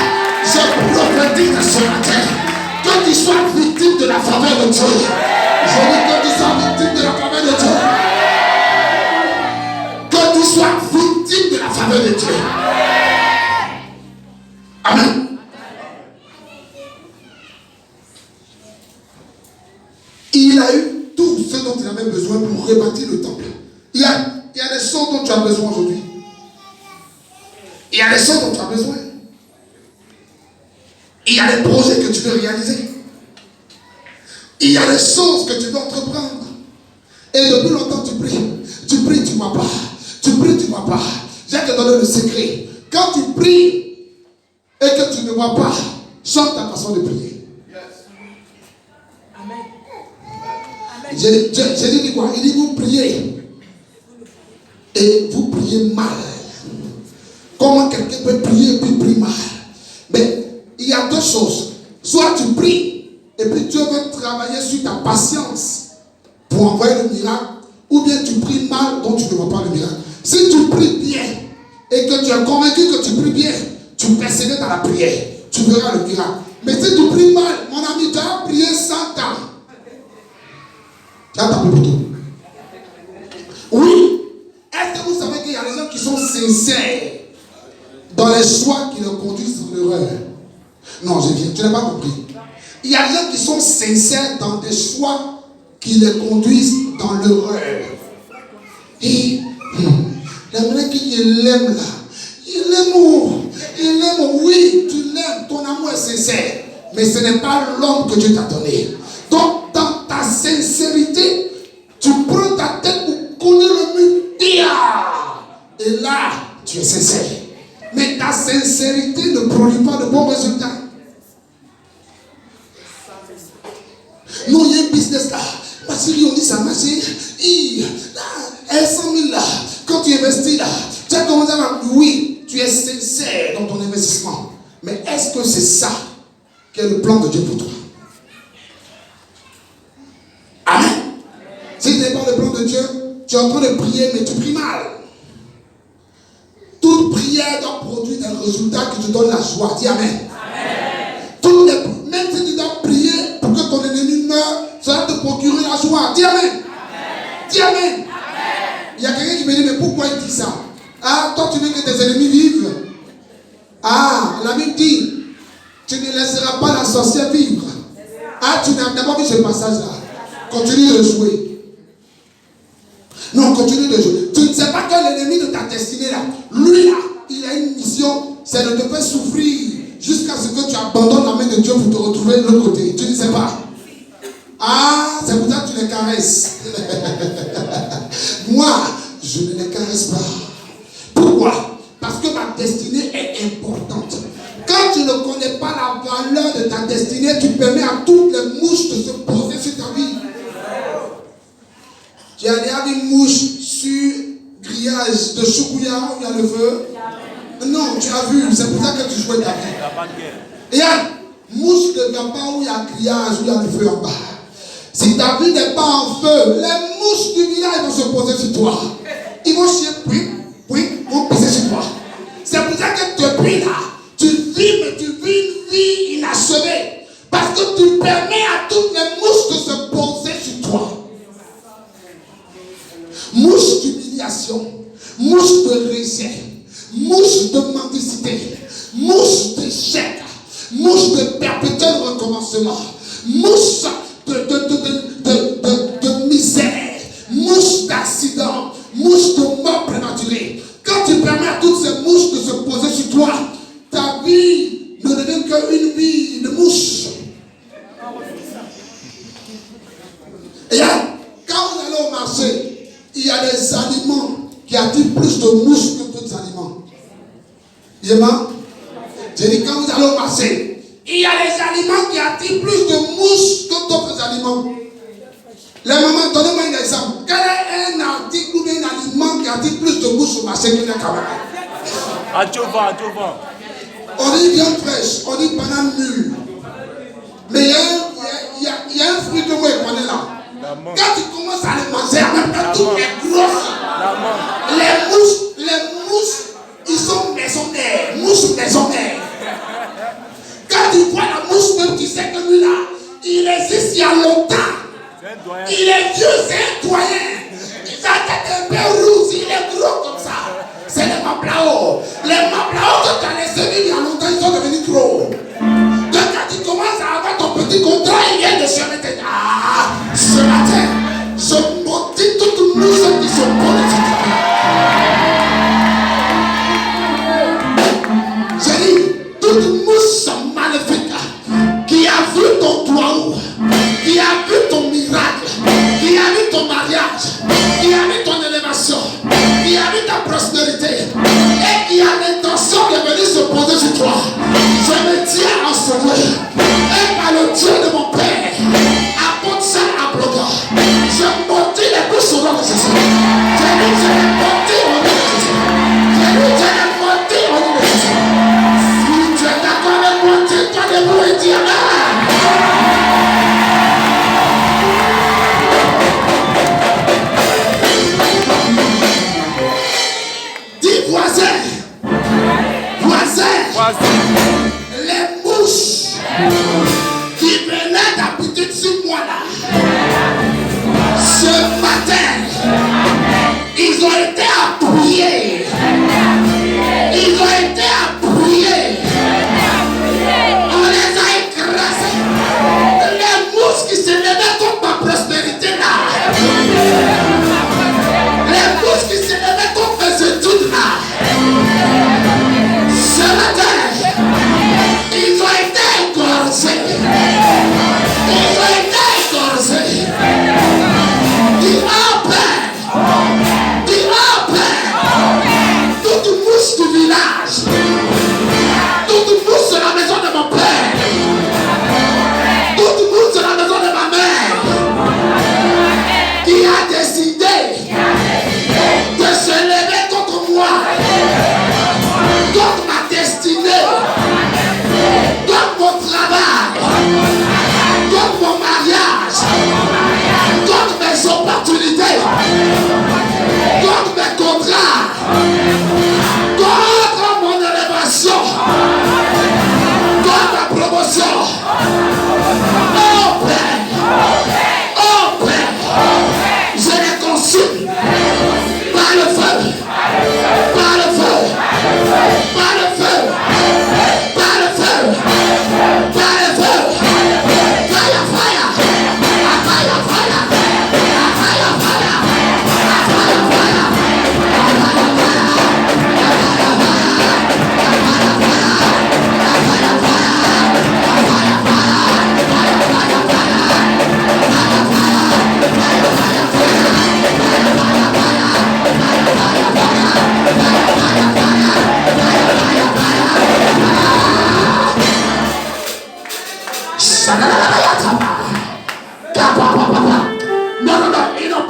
je prophétise dans ce matin que tu sois victime de la faveur de Dieu. Je dis que tu sois victime de la faveur de Dieu. Que tu sois victime de la faveur de Dieu. Amen. Il a eu tout ce dont il avait besoin pour rebâtir le temple. Il y a des choses dont tu as besoin aujourd'hui. Il y a des choses dont tu as besoin. Il y a des projets que tu veux réaliser. Il y a des choses que tu veux entreprendre. Et depuis longtemps tu pries, tu ne vois pas. Tu pries, tu ne vois pas. Je vais te donner le secret. Quand tu pries et que tu ne vois pas, change ta façon de prier. J'ai dit quoi? Il dit vous priez. Et vous priez mal. Comment quelqu'un peut prier et puis prier mal? Mais il y a deux choses. Soit tu pries et puis Dieu veut travailler sur ta patience pour envoyer le miracle, ou bien tu pries mal donc tu ne vois pas le miracle. Si tu pries bien et que tu es convaincu que tu pries bien, tu persévères dans la prière, tu verras le miracle. Mais si tu pries mal, mon ami, tu as prié 100 ans. Tu as tapé pour tout. Oui. Est-ce que vous savez qu'il y a des gens qui sont sincères dans les choix qui les conduisent dans l'erreur? Non, tu n'as pas compris. Il y a des gens qui sont sincères dans des choix qui les conduisent dans l'erreur. Et la manière qu'il l'aime là, il l'aime, oui, tu l'aimes, ton amour est sincère, mais ce n'est pas l'homme que Dieu t'a donné. Donc, dans ta sincérité, tu prends ta tête pour connaître le mur. Et là, tu es sincère. Mais ta sincérité ne produit pas de bons résultats. Non, il y a un business là. Ma chérie, on dit ça marche. Là, 100 000 là. Quand tu investis là, tu as commencé à dire oui, tu es sincère dans ton investissement. Mais est-ce que c'est ça qui est le plan de Dieu pour toi? Amen. Si ce n'est pas le plan de Dieu, tu es en train de prier, mais tu pries mal. Toute prière doit produire un résultat qui te donne la joie. Dis Amen. Même si tu dois prier pour que ton ennemi meure, ça va te procurer la joie. Dis Amen. Dis amen. Il y a quelqu'un qui me dit, mais pourquoi il dit ça? Ah, toi tu veux que tes ennemis vivent? Ah, la Bible dit, tu ne laisseras pas la sorcière vivre. Ah, tu n'as d'abord vu ce passage-là. Continue de jouer. Non, continue de jouer. Tu ne sais pas que l'ennemi de ta destinée là, lui là, il a une mission, c'est de te faire souffrir jusqu'à ce que tu abandonnes la main de Dieu pour te retrouver de l'autre côté. Tu ne sais pas. Ah, c'est pour ça que tu les caresses. Moi, je ne les caresse pas. Pourquoi? Parce que ma destinée est importante. Quand tu ne connais pas la valeur de ta destinée, tu permets à toutes les mouches de se poser sur ta vie. Tu as déjà vu une mouche sur grillage de choukouya où il y a le feu? Non, tu as vu, c'est pour ça que tu jouais ta vie. Et il y a une mouche de gamba où il y a grillage, où il y a le feu en bas. Si ta vie n'est pas en feu, les mouches du village vont se poser sur toi. Ils vont chier, puis, vont pisser sur toi. C'est pour ça que depuis là, tu vis, mais tu vis une vie inachevée. Parce que tu permets à toutes les mouches de se poser sur toi. Mouche d'humiliation, mouche de rejet, mouche de mendicité, mouche d'échec, mouche de perpétuel recommencement, mouche de misère, mouche d'accident, mouche de mort prématurée. Quand tu permets à toutes ces mouches de se poser sur toi, ta vie ne devient qu'une vie de mouche. Et quand vous allez au marché, il y a des aliments qui attirent plus de mouches que d'autres aliments. Yéma, j'ai dit quand vous allez au marché, il y a des aliments qui attirent plus de mouches que d'autres aliments. Les mamans, donnez-moi un exemple. Quel est un article ou un aliment qui attire plus de mouches au marché que les camarades? Adjovan. On dit viande fraîche, on dit banane mûre. Mais il y a un fruit que moi je connais là. Quand tu commences à les manger, en même temps, tout est grosses. Les mouches, ils sont maisonnaires. Mouches maisonnaires. Quand tu vois la mouche, même tu sais que lui là, il existe il y a longtemps. Il est vieux, c'est un doyen. Sa tête est un peu rouge, il est gros comme ça. C'est les maplao. Les maplao que tu as laissé vivre il y a longtemps, ils sont devenus gros. Donc quand tu commences à avoir ton petit contrat, il vient de se mettre. Ah, ce matin, je maudis toute mouche qui se pose sur toi. J'ai dit, toute mouche maléfique qui a vu ton toit, qui a vu ton miracle, qui a vu ton mariage, qui a vu ton élévation, qui a vu ta prospérité et qui a l'intention de venir se poser sur toi. Je me tiens en ce lieu et par le Dieu de mon Père, apporte ça à bloquer. Je maudis les bouches au nom de Jésus. Je les maudis au nom de Jésus. Je les maudis au nom de Jésus. Si tu es d'accord avec moi, tiens-toi debout et dis amen. Les mouches qui venaient d'habiter sur moi là, ce matin, ils ont été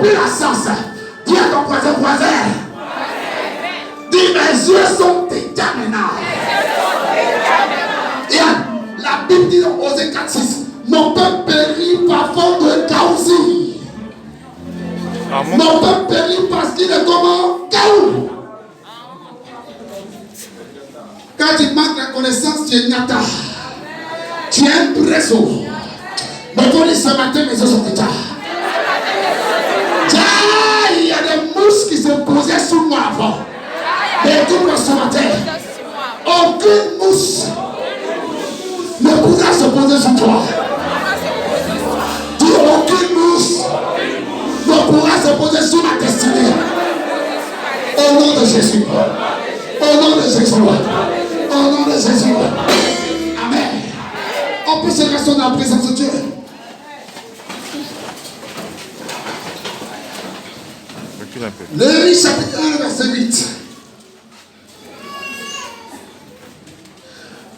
puissance. Dis à ton voisin. Dis, mes yeux sont déterminants. Et la Bible dit dans Osée 4:6, mon peuple périt par faute de caousie. Mon peuple périt parce qu'il est comment? Caou. Quand tu manques la connaissance, tu es Nata. Tu es un bresso. Mais pour dire ce matin, mes yeux sont éteints. Il y a des mousses qui se posaient sur moi avant. Mais écoute-moi ce matin. Aucune mousse ne pourra se poser sur toi. Dis aucune mousse ne pourra se poser sur ma destinée. Au nom de Jésus. Au nom de Jésus. Au nom de Jésus. Amen. On peut se rester dans la présence de Dieu. Néhémie chapitre 1, verset 8.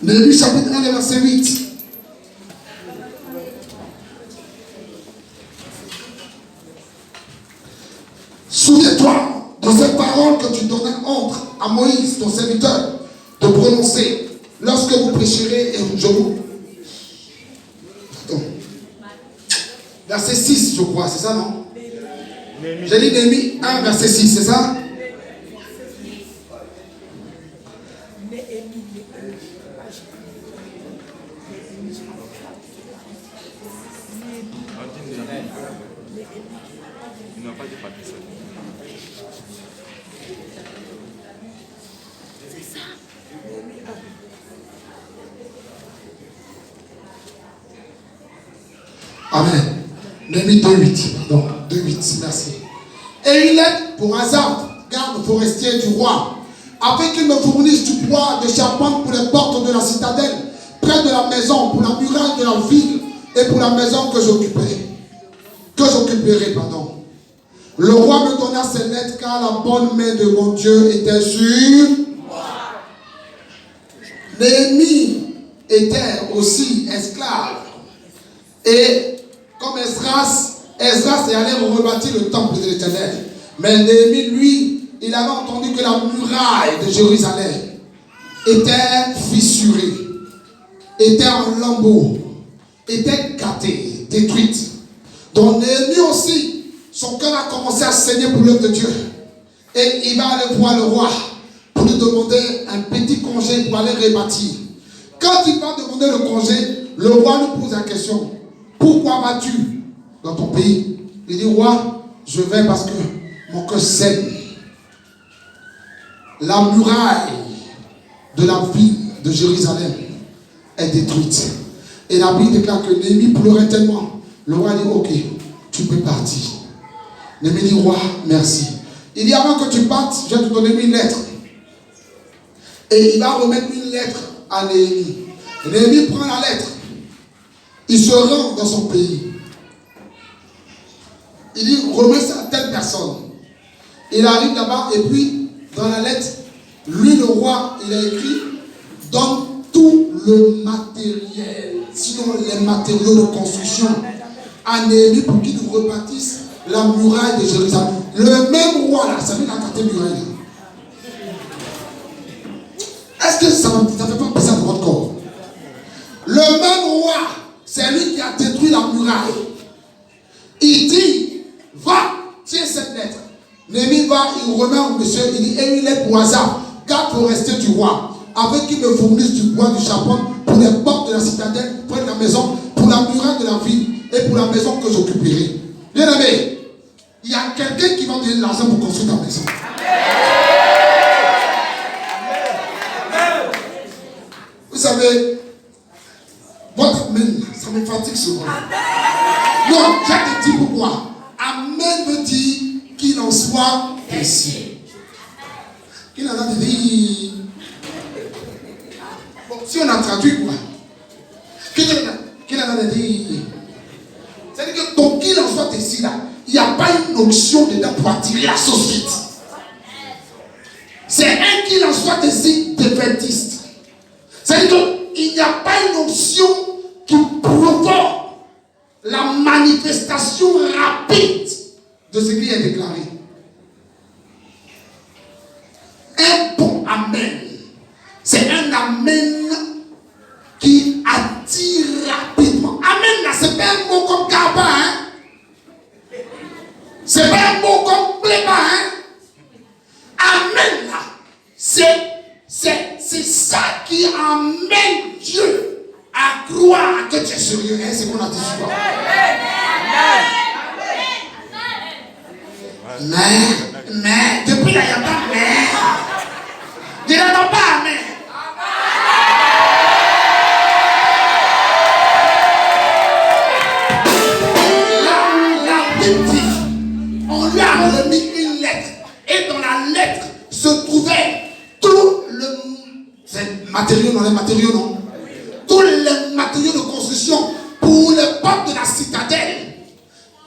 Néhémie chapitre 1, verset 8. Souviens-toi de cette parole que tu donnais entre à Moïse, ton serviteur, de prononcer lorsque vous prêcherez et je vous... Attends. Verset 6, je crois, c'est ça, non? J'ai dit Néhémie 1, verset 6, c'est ça? Il n'a pas dit papier. Amen. Néhémie 2:8, pardon, 2:8, merci. Et il est pour hasard, garde forestier du roi, afin qu'il me fournisse du bois de charpente pour les portes de la citadelle, près de la maison, pour la muraille de la ville et pour la maison que j'occuperai. Le roi me donna ces lettres car la bonne main de mon Dieu était sur moi. Néhémie était aussi esclave. Et comme Esdras est allé rebâtir le temple de l'Éternel. Mais Néhémie, lui, il avait entendu que la muraille de Jérusalem était fissurée, était en lambeaux, était gâtée, détruite. Donc Néhémie aussi, son cœur a commencé à saigner pour l'œuvre de Dieu. Et il va aller voir le roi pour lui demander un petit congé pour aller rebâtir. Quand il va demander le congé, le roi lui pose la question: pourquoi vas-tu dans ton pays? Il dit: roi, je vais parce que mon cœur saigne. La muraille de la ville de Jérusalem est détruite. Et la Bible déclare que Néhémie pleurait tellement. Le roi dit: ok, tu peux partir. Néhémie dit: roi, merci. Il dit: avant que tu partes, je vais te donner une lettre. Et il va remettre une lettre à Néhémie. Néhémie prend la lettre. Il se rend dans son pays. Il dit: remets ça à telle personne. Il arrive là-bas et puis dans la lettre, lui le roi, il a écrit: donne tout le matériel, sinon les matériaux de construction à Néhémie pour qu'il nous rebâtisse la muraille de Jérusalem. Le même roi là, ça veut dire la quatrième muraille. Est-ce que ça ne fait pas bizarre dans votre corps? Le même roi, c'est lui qui a détruit la muraille. Il dit: va, tiens cette lettre. Néhémie va, il remet au monsieur, il dit: et il est pour hasard, garde forestier du roi, avec qui me fournisse du bois du charpente pour les portes de la citadelle, près de la maison, pour la muraille de la ville et pour la maison que j'occuperai. Bien aimé, il y a quelqu'un qui va donner de l'argent pour construire ta maison. Vous savez, votre amen, ça me fatigue souvent. Non, je te dis pourquoi. Amen veut dire qu'il en soit ainsi. Qu'il en a dit. Bon, si on a traduit quoi? Qu'il en a dit. C'est-à-dire que ton qu'il en soit ainsi là, il n'y a pas une option dedans pour attirer la sauce vite. C'est un qu'il en soit ainsi défaitiste. C'est-à-dire qu'il n'y a pas une option qui provoque la manifestation rapide de ce qui est déclaré. Un bon amen, c'est un amen qui attire rapidement. Amen là, c'est pas un mot comme Kaba, hein. C'est pas un mot comme Pléba, hein. Amen là, c'est ça qui amène Dieu à croire que tu es sérieux. Hein, c'est qu'on a dit souvent. Mais, depuis là, il n'y a pas mais. Je n'entends pas amen. La Bible dit, on lui a remis une lettre. Et dans la lettre se trouvait tout le matériau, non, les matériaux, non. Tous les matériaux de construction pour le peuple de la citadelle,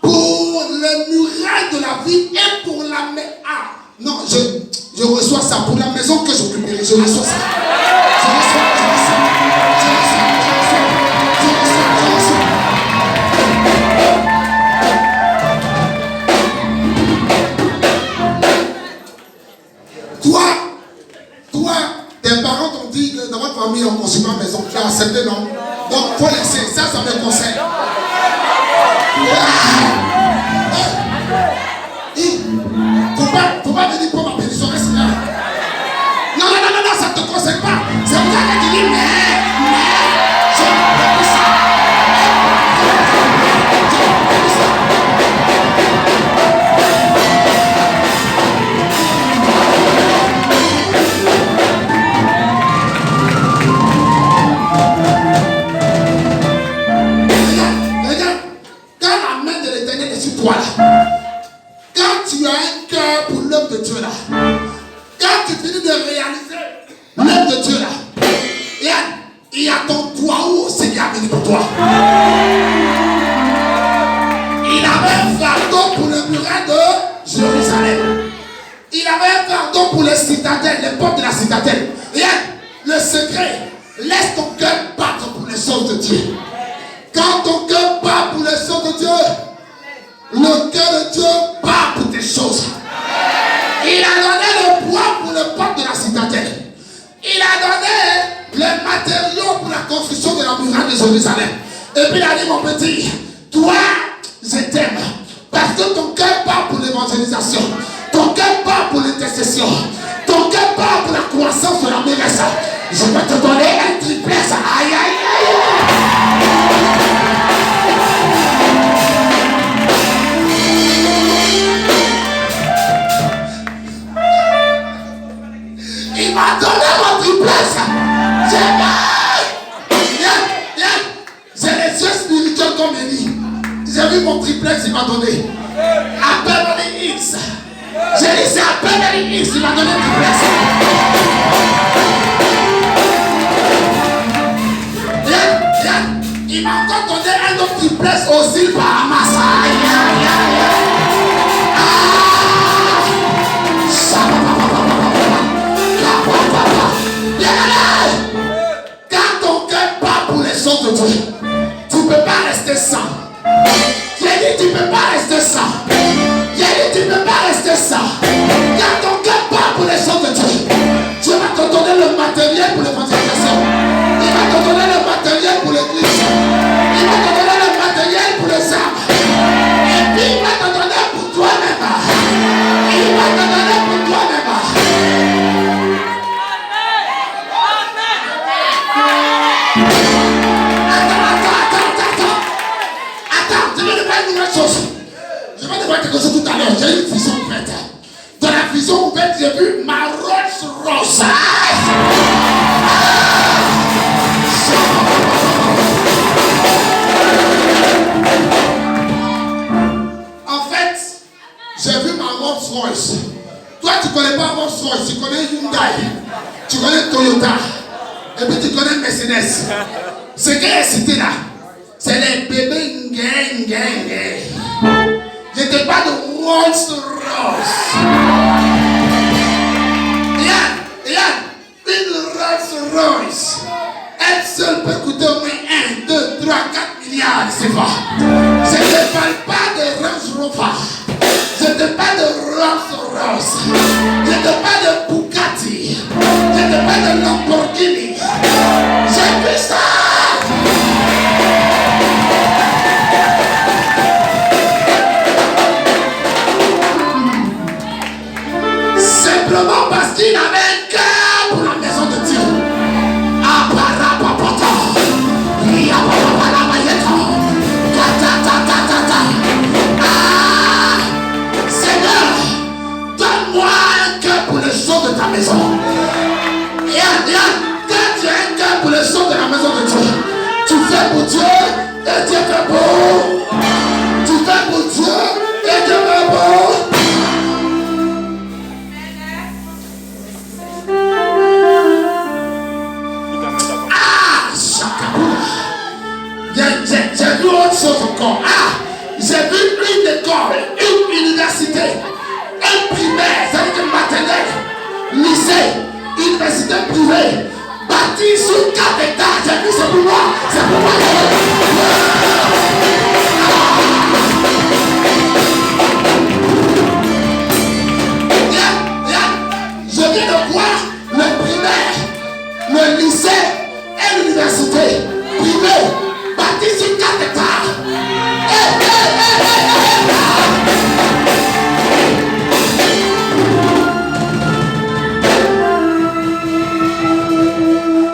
pour le muraille de la ville et pour la maison. Ah, non, je reçois ça pour la maison que j'occuperai. Je reçois ça. Je reçois. Toi, tes parents t'ont dit que dans votre famille on ne construit pas maison. Tu as accepté, non? Donc, il faut laisser. Ça me conseille. Faut pas venir pour ma bénédiction, reste là. Non, ça ne te concerne pas. C'est pour ça que tu dis, je ne ça. Regarde, quand la main de l'Éternel est sur toi là, quand tu as un cœur pour l'œuvre de Dieu là, quand tu finis de réaliser l'œuvre de Dieu là, il y a ton toit aussi qui a venu pour toi. Il avait un fardeau pour le muraille de Jérusalem. Il avait un fardeau pour les citadelles, les portes de la citadelle. Regarde, le secret, laisse ton cœur battre pour les choses de Dieu. Quand ton cœur bat pour les choses de Dieu, le cœur de Dieu bat pour tes choses. Il a donné le bois pour le peuple de la citadelle. Il a donné les matériaux pour la construction de la muraille de Jérusalem. Et puis il a dit, mon petit, toi, je t'aime. Parce que ton cœur bat pour l'évangélisation. Ton cœur bat pour l'intercession. Ton cœur bat pour la croissance de la maîtresse. Je vais te donner un triplex. Aïe, aïe, aïe. Il m'a donné mon triplex. J'ai les yeux spirituels comme Élie. J'ai vu mon triplex, il m'a donné. À Beverly Hills. J'ai dit c'est à Beverly Hills, il m'a donné un triplex. Il m'a encore donné un autre triplex aux îles Bahamas. Aïe, aïe, aïe, aïe. Quand ton cœur bat pour les choses de Dieu, tu ne peux pas rester sans. J'ai dit tu ne peux pas rester sans. J'ai dit tu ne peux pas rester sans. Quand ton cœur bat pour les choses de Dieu, Dieu va te donner le matériel pour l'évangélisation. Il va te donner le matériel pour l'église. Il va te donner le matériel pour les âmes. Et puis il va te donner pour toi-même. Il va te donner pour toi-même. Attends, je vais te faire une nouvelle chose. Je vais te voir quelque chose tout à l'heure. J'ai une vision ouverte. Dans la vision ouverte, j'ai vu ma Rolls Royce. En fait, j'ai vu ma Rolls Royce. Toi, tu ne connais pas Rolls Royce, tu connais Hyundai, tu connais Toyota, et puis tu connais Mercedes. Ce qui est cité là, c'est les bébés gang. Je te parle de Rolls Royce. Regarde, une Rolls Royce, elle seule peut coûter au moins 1, 2, 3, 4 milliards, c'est pas. Je ne parle pas de Range Rover. Je Rolls-Royce. Je te parle de Bugatti. Je te parle de Lamborghini. J'ai vu ça. Simplement parce qu'il avait un cœur pour la maison de Dieu. Seigneur, donne-moi un cœur pour les choses de ta maison. Quand tu as un cœur pour les choses de la maison de Dieu, tu fais pour Dieu et Dieu fait beau. Tu fais pour Dieu et Dieu fait beau. J'ai vu autre chose encore. J'ai vu une école, une université, un primaire, c'est-à-dire que maternelle, lycée, université privée, bâtie sur 4 étages. J'ai vu, c'est pour moi. C'est pour moi. Je viens de voir le primaire, le lycée et l'université privée. Bâti sur 4 étages.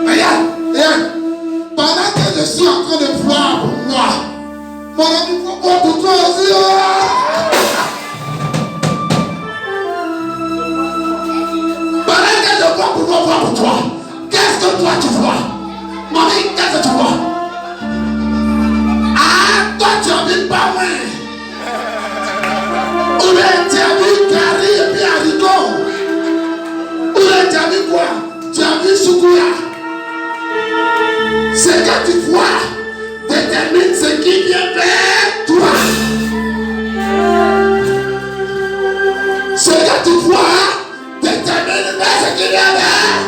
Regarde. Pendant que je suis en train de voir pour moi, mon ami, faut voir pour toi aussi. Pendant que je vois pour moi, voir pour toi, qu'est-ce que toi tu vois? Mon ami, qu'est-ce que tu vois? Toi tu habites pas loin. Ou bien tu habites Gary et puis Haricot. Ou bien tu habites quoi? Tu habites Soukouya. Ce que tu vois détermine ce qui vient vers toi. Ce que tu vois détermine ce qui vient vers.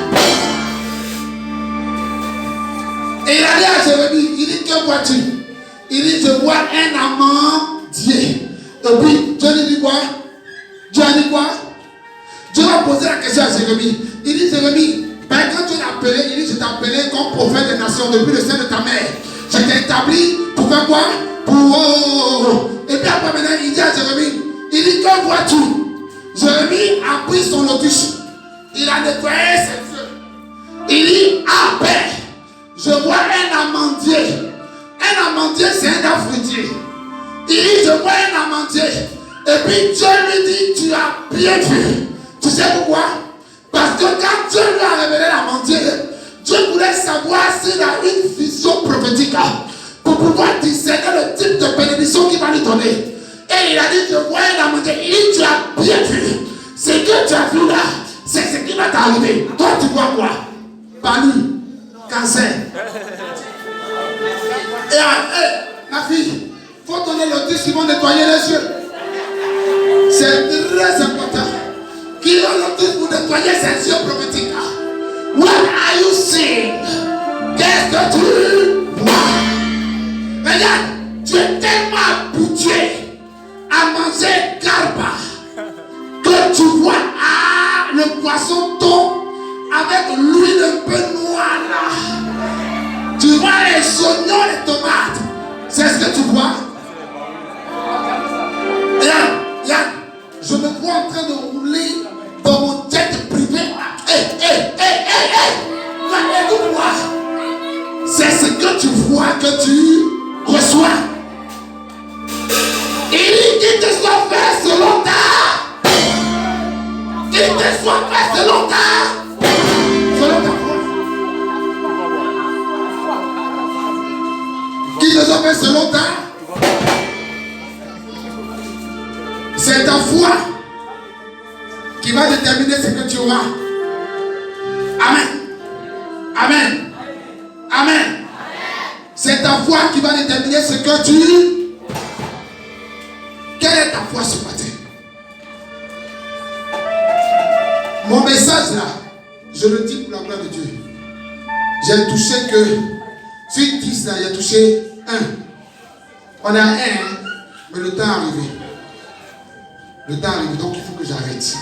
Et il a dit à Jérémie, il dit que vois-tu? Il dit, je vois un amandier. Et puis, Dieu lui dit quoi? Dieu a dit quoi? Dieu a posé la question à Jérémie. Il dit, Jérémie, ben, quand Dieu l'a appelé, il dit, je t'ai appelé comme prophète des nations depuis le sein de ta mère. Je t'ai établi pour faire quoi? Pour... Et puis après, maintenant, il dit à Jérémie, il dit, que vois-tu? Jérémie a pris son lotus. Il a nettoyé ses yeux. Il dit, ah ben, je vois un amandier. Un amandier, c'est un arbre fruitier. Il dit, je vois un amandier. Et puis Dieu lui dit, tu as bien vu. Tu sais pourquoi? Parce que quand Dieu lui a révélé l'amandier, Dieu voulait savoir s'il a une vision prophétique pour pouvoir discerner le type de bénédiction qu'il va lui donner. Et il a dit, je vois un amandier. Il dit, tu as bien vu. Ce que tu as vu là, c'est ce qui va t'arriver. Toi, tu vois quoi? Palu, cancer. Et ma fille, il faut donner le disque qui vont nettoyer les yeux. C'est très important. Qui a le disque pour nettoyer ses yeux prophétiques. What are you seeing? Qu'est-ce que tu vois? Regarde, tu es tellement habitué à manger garba que tu vois le poisson tombe avec l'huile un peu noire là. Tu vois les oignons, les tomates. C'est ce que tu vois. Regarde, je me vois en train de rouler dans mon jet privé. Écoute-moi. C'est ce que tu vois que tu reçois. Il dit qu'il te soit fait selon ta. Qu'il te soit fait selon ta. Selon ta foi. Qu'il te soit fait selon ta. C'est ta foi qui va déterminer ce que tu auras. Amen. Amen. Amen. C'est ta foi qui va déterminer ce que tu... Quelle est ta foi ce matin? Mon message là, je le dis pour la gloire de Dieu. J'ai touché que... Sur 10 là, j'ai touché 1. On a 1, mais le temps est arrivé. Le temps arrive, donc il faut que j'arrête.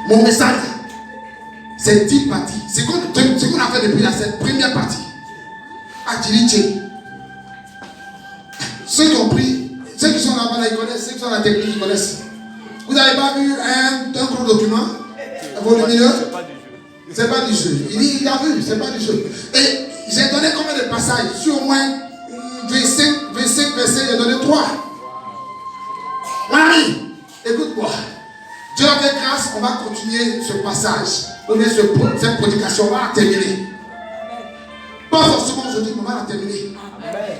Mon message, c'est 10 parties. C'est ce qu'on a fait depuis cette première partie. À Djiliché. Ceux qui ont pris, ceux qui sont là-bas, ils connaissent, ceux qui sont dans la technique, ils connaissent. Vous n'avez pas vu un gros document volumineux? C'est pas du jeu. Il a vu, c'est pas du jeu. Et j'ai donné combien de passages? Sur au moins 25 versets, j'ai donné 3. Mon ami, écoute-moi. Dieu avec grâce, on va continuer ce passage. On est cette prédication, on va la terminer. Pas forcément aujourd'hui, mais on va la terminer.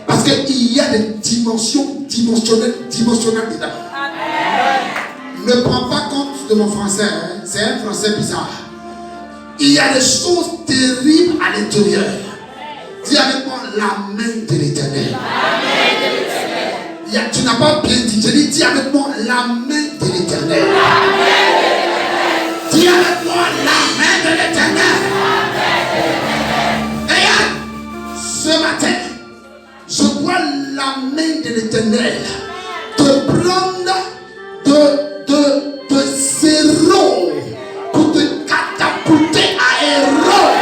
Parce qu'il y a des dimensions dimensionnelles dedans. Ne prends pas compte de mon français, hein. C'est un français bizarre. Il y a des choses terribles à l'intérieur. Dis avec moi la main de l'Éternel. Tu n'as pas bien dit. Je dis avec moi la main de l'Éternel. Dis avec moi la main de l'Éternel. Et ce matin, je vois la main de l'Éternel te prendre de zéro pour te catapulter à héros.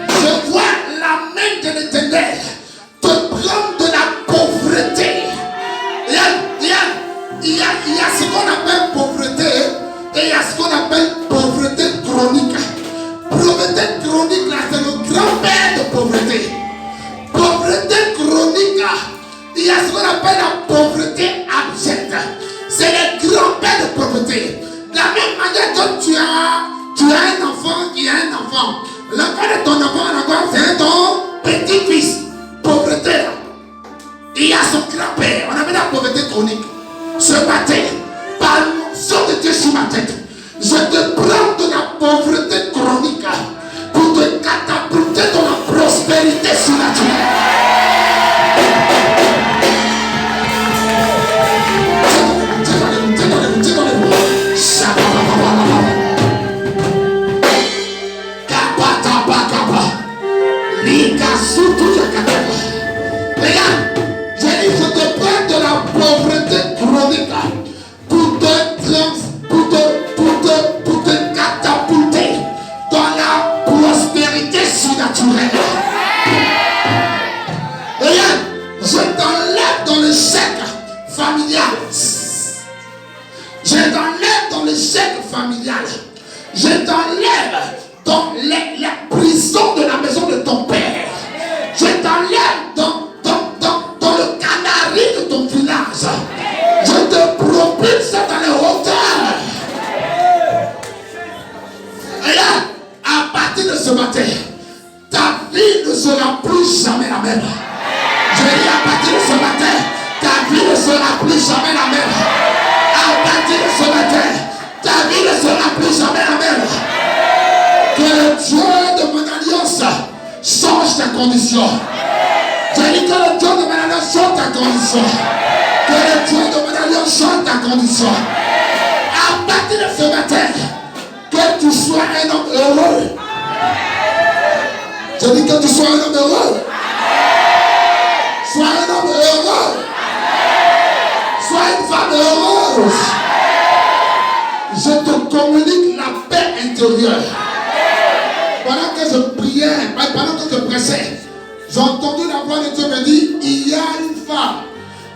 Je vois la main de l'Éternel te prendre de la pauvreté. Il y a ce qu'on appelle pauvreté et il y a ce qu'on appelle pauvreté chronique. Pauvreté chronique, là, c'est le grand-père de pauvreté. Pauvreté chronique, là, il y a ce qu'on appelle la pauvreté abjecte. C'est le grand-père de pauvreté. De la même manière que tu as un enfant qui a un enfant. L'enfant de ton enfant, c'est ton petit-fils. Pauvreté, là. Il y a son grand-père. On appelle la pauvreté chronique. Ce matin, par l'onction de Dieu sur ma tête, je te prends de la pauvreté chronique pour te catapulter dans la prospérité surnaturelle. Regarde, j'ai dit je te prends de la pauvreté chronique pour te catapulter dans la prospérité surnaturelle. Regarde, je t'enlève dans l'échec familial. Je t'enlève dans l'échec familial. Je t'enlève dans les prisons de la maison de ton père. Je t'enlève dans le canari de ton village. Je te propulse dans les hauteurs. Et là, à partir de ce matin, ta vie ne sera plus jamais la même. Je dis à partir de ce matin, ta vie ne sera plus jamais la même. À partir de ce matin, ta vie ne sera plus jamais la même. Que le Dieu de mon alliance change ta condition. J'ai dit que le Dieu de mon alliance change ta condition. Que le Dieu de mon alliance change ta condition. À partir de ce matin, que tu sois un homme heureux. Je dis que tu sois un homme heureux. Sois un homme heureux. Sois une femme heureuse. Je te communique la paix intérieure. Pendant que je priais, pendant que je pressais, j'ai entendu la voix de Dieu me dire, il y a une femme,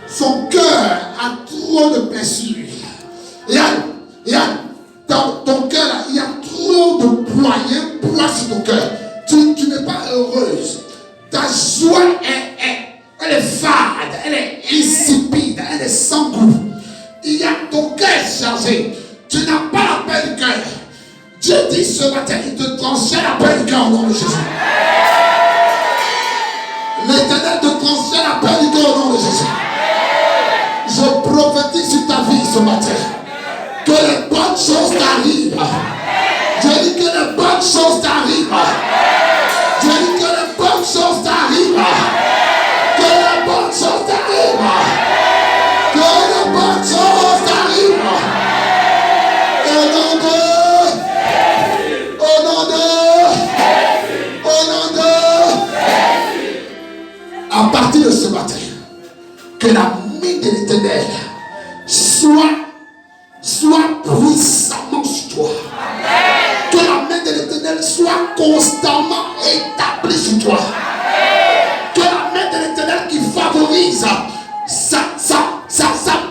son cœur a trop de blessures. Il y a dans ton cœur, il y a trop de poids, il y a un poids sur ton cœur. Tu n'es pas heureuse. Ta joie elle est fade, elle est insipide, elle est sans goût. Il y a ton cœur chargé. Tu n'as pas la paix du cœur. Dieu dit ce matin, il te transfère la paix du cœur au nom de Jésus. L'Éternel te transfère la paix du cœur au nom de Jésus. Je prophétise sur ta vie ce matin. Que les bonnes choses t'arrivent. Je dis que les bonnes choses t'arrivent. Je dis que les bonnes choses t'arrivent. Que les bonnes choses t'arrivent. Que les bonnes choses t'arrivent. À partir de ce matin, Que la main de l'Éternel soit puissamment sur toi. Que la main de l'Éternel soit constamment établie sur toi. Que la main de l'Éternel qui favorise sa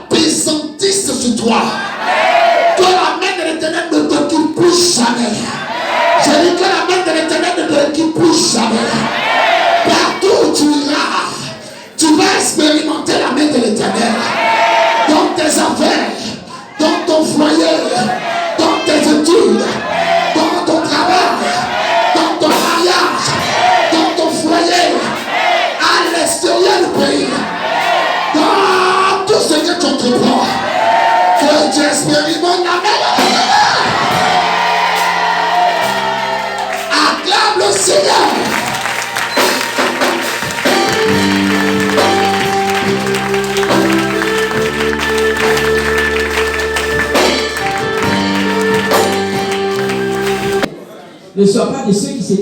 pesantisse sur toi. Que la main de l'Éternel ne te quitte plus jamais. Je dis que la main de l'Éternel ne te quitte plus jamais. Partout où tu iras, tu vas expérimenter la main de l'Éternel. Dans tes affaires, dans ton foyer, dans tes études, dans ton travail, dans ton mariage, dans ton foyer, à l'extérieur du pays, dans tout ce que tu entreprends, que tu expérimentes la main de l'Éternel. Acclame le Seigneur. Ne sois pas de ceux qui se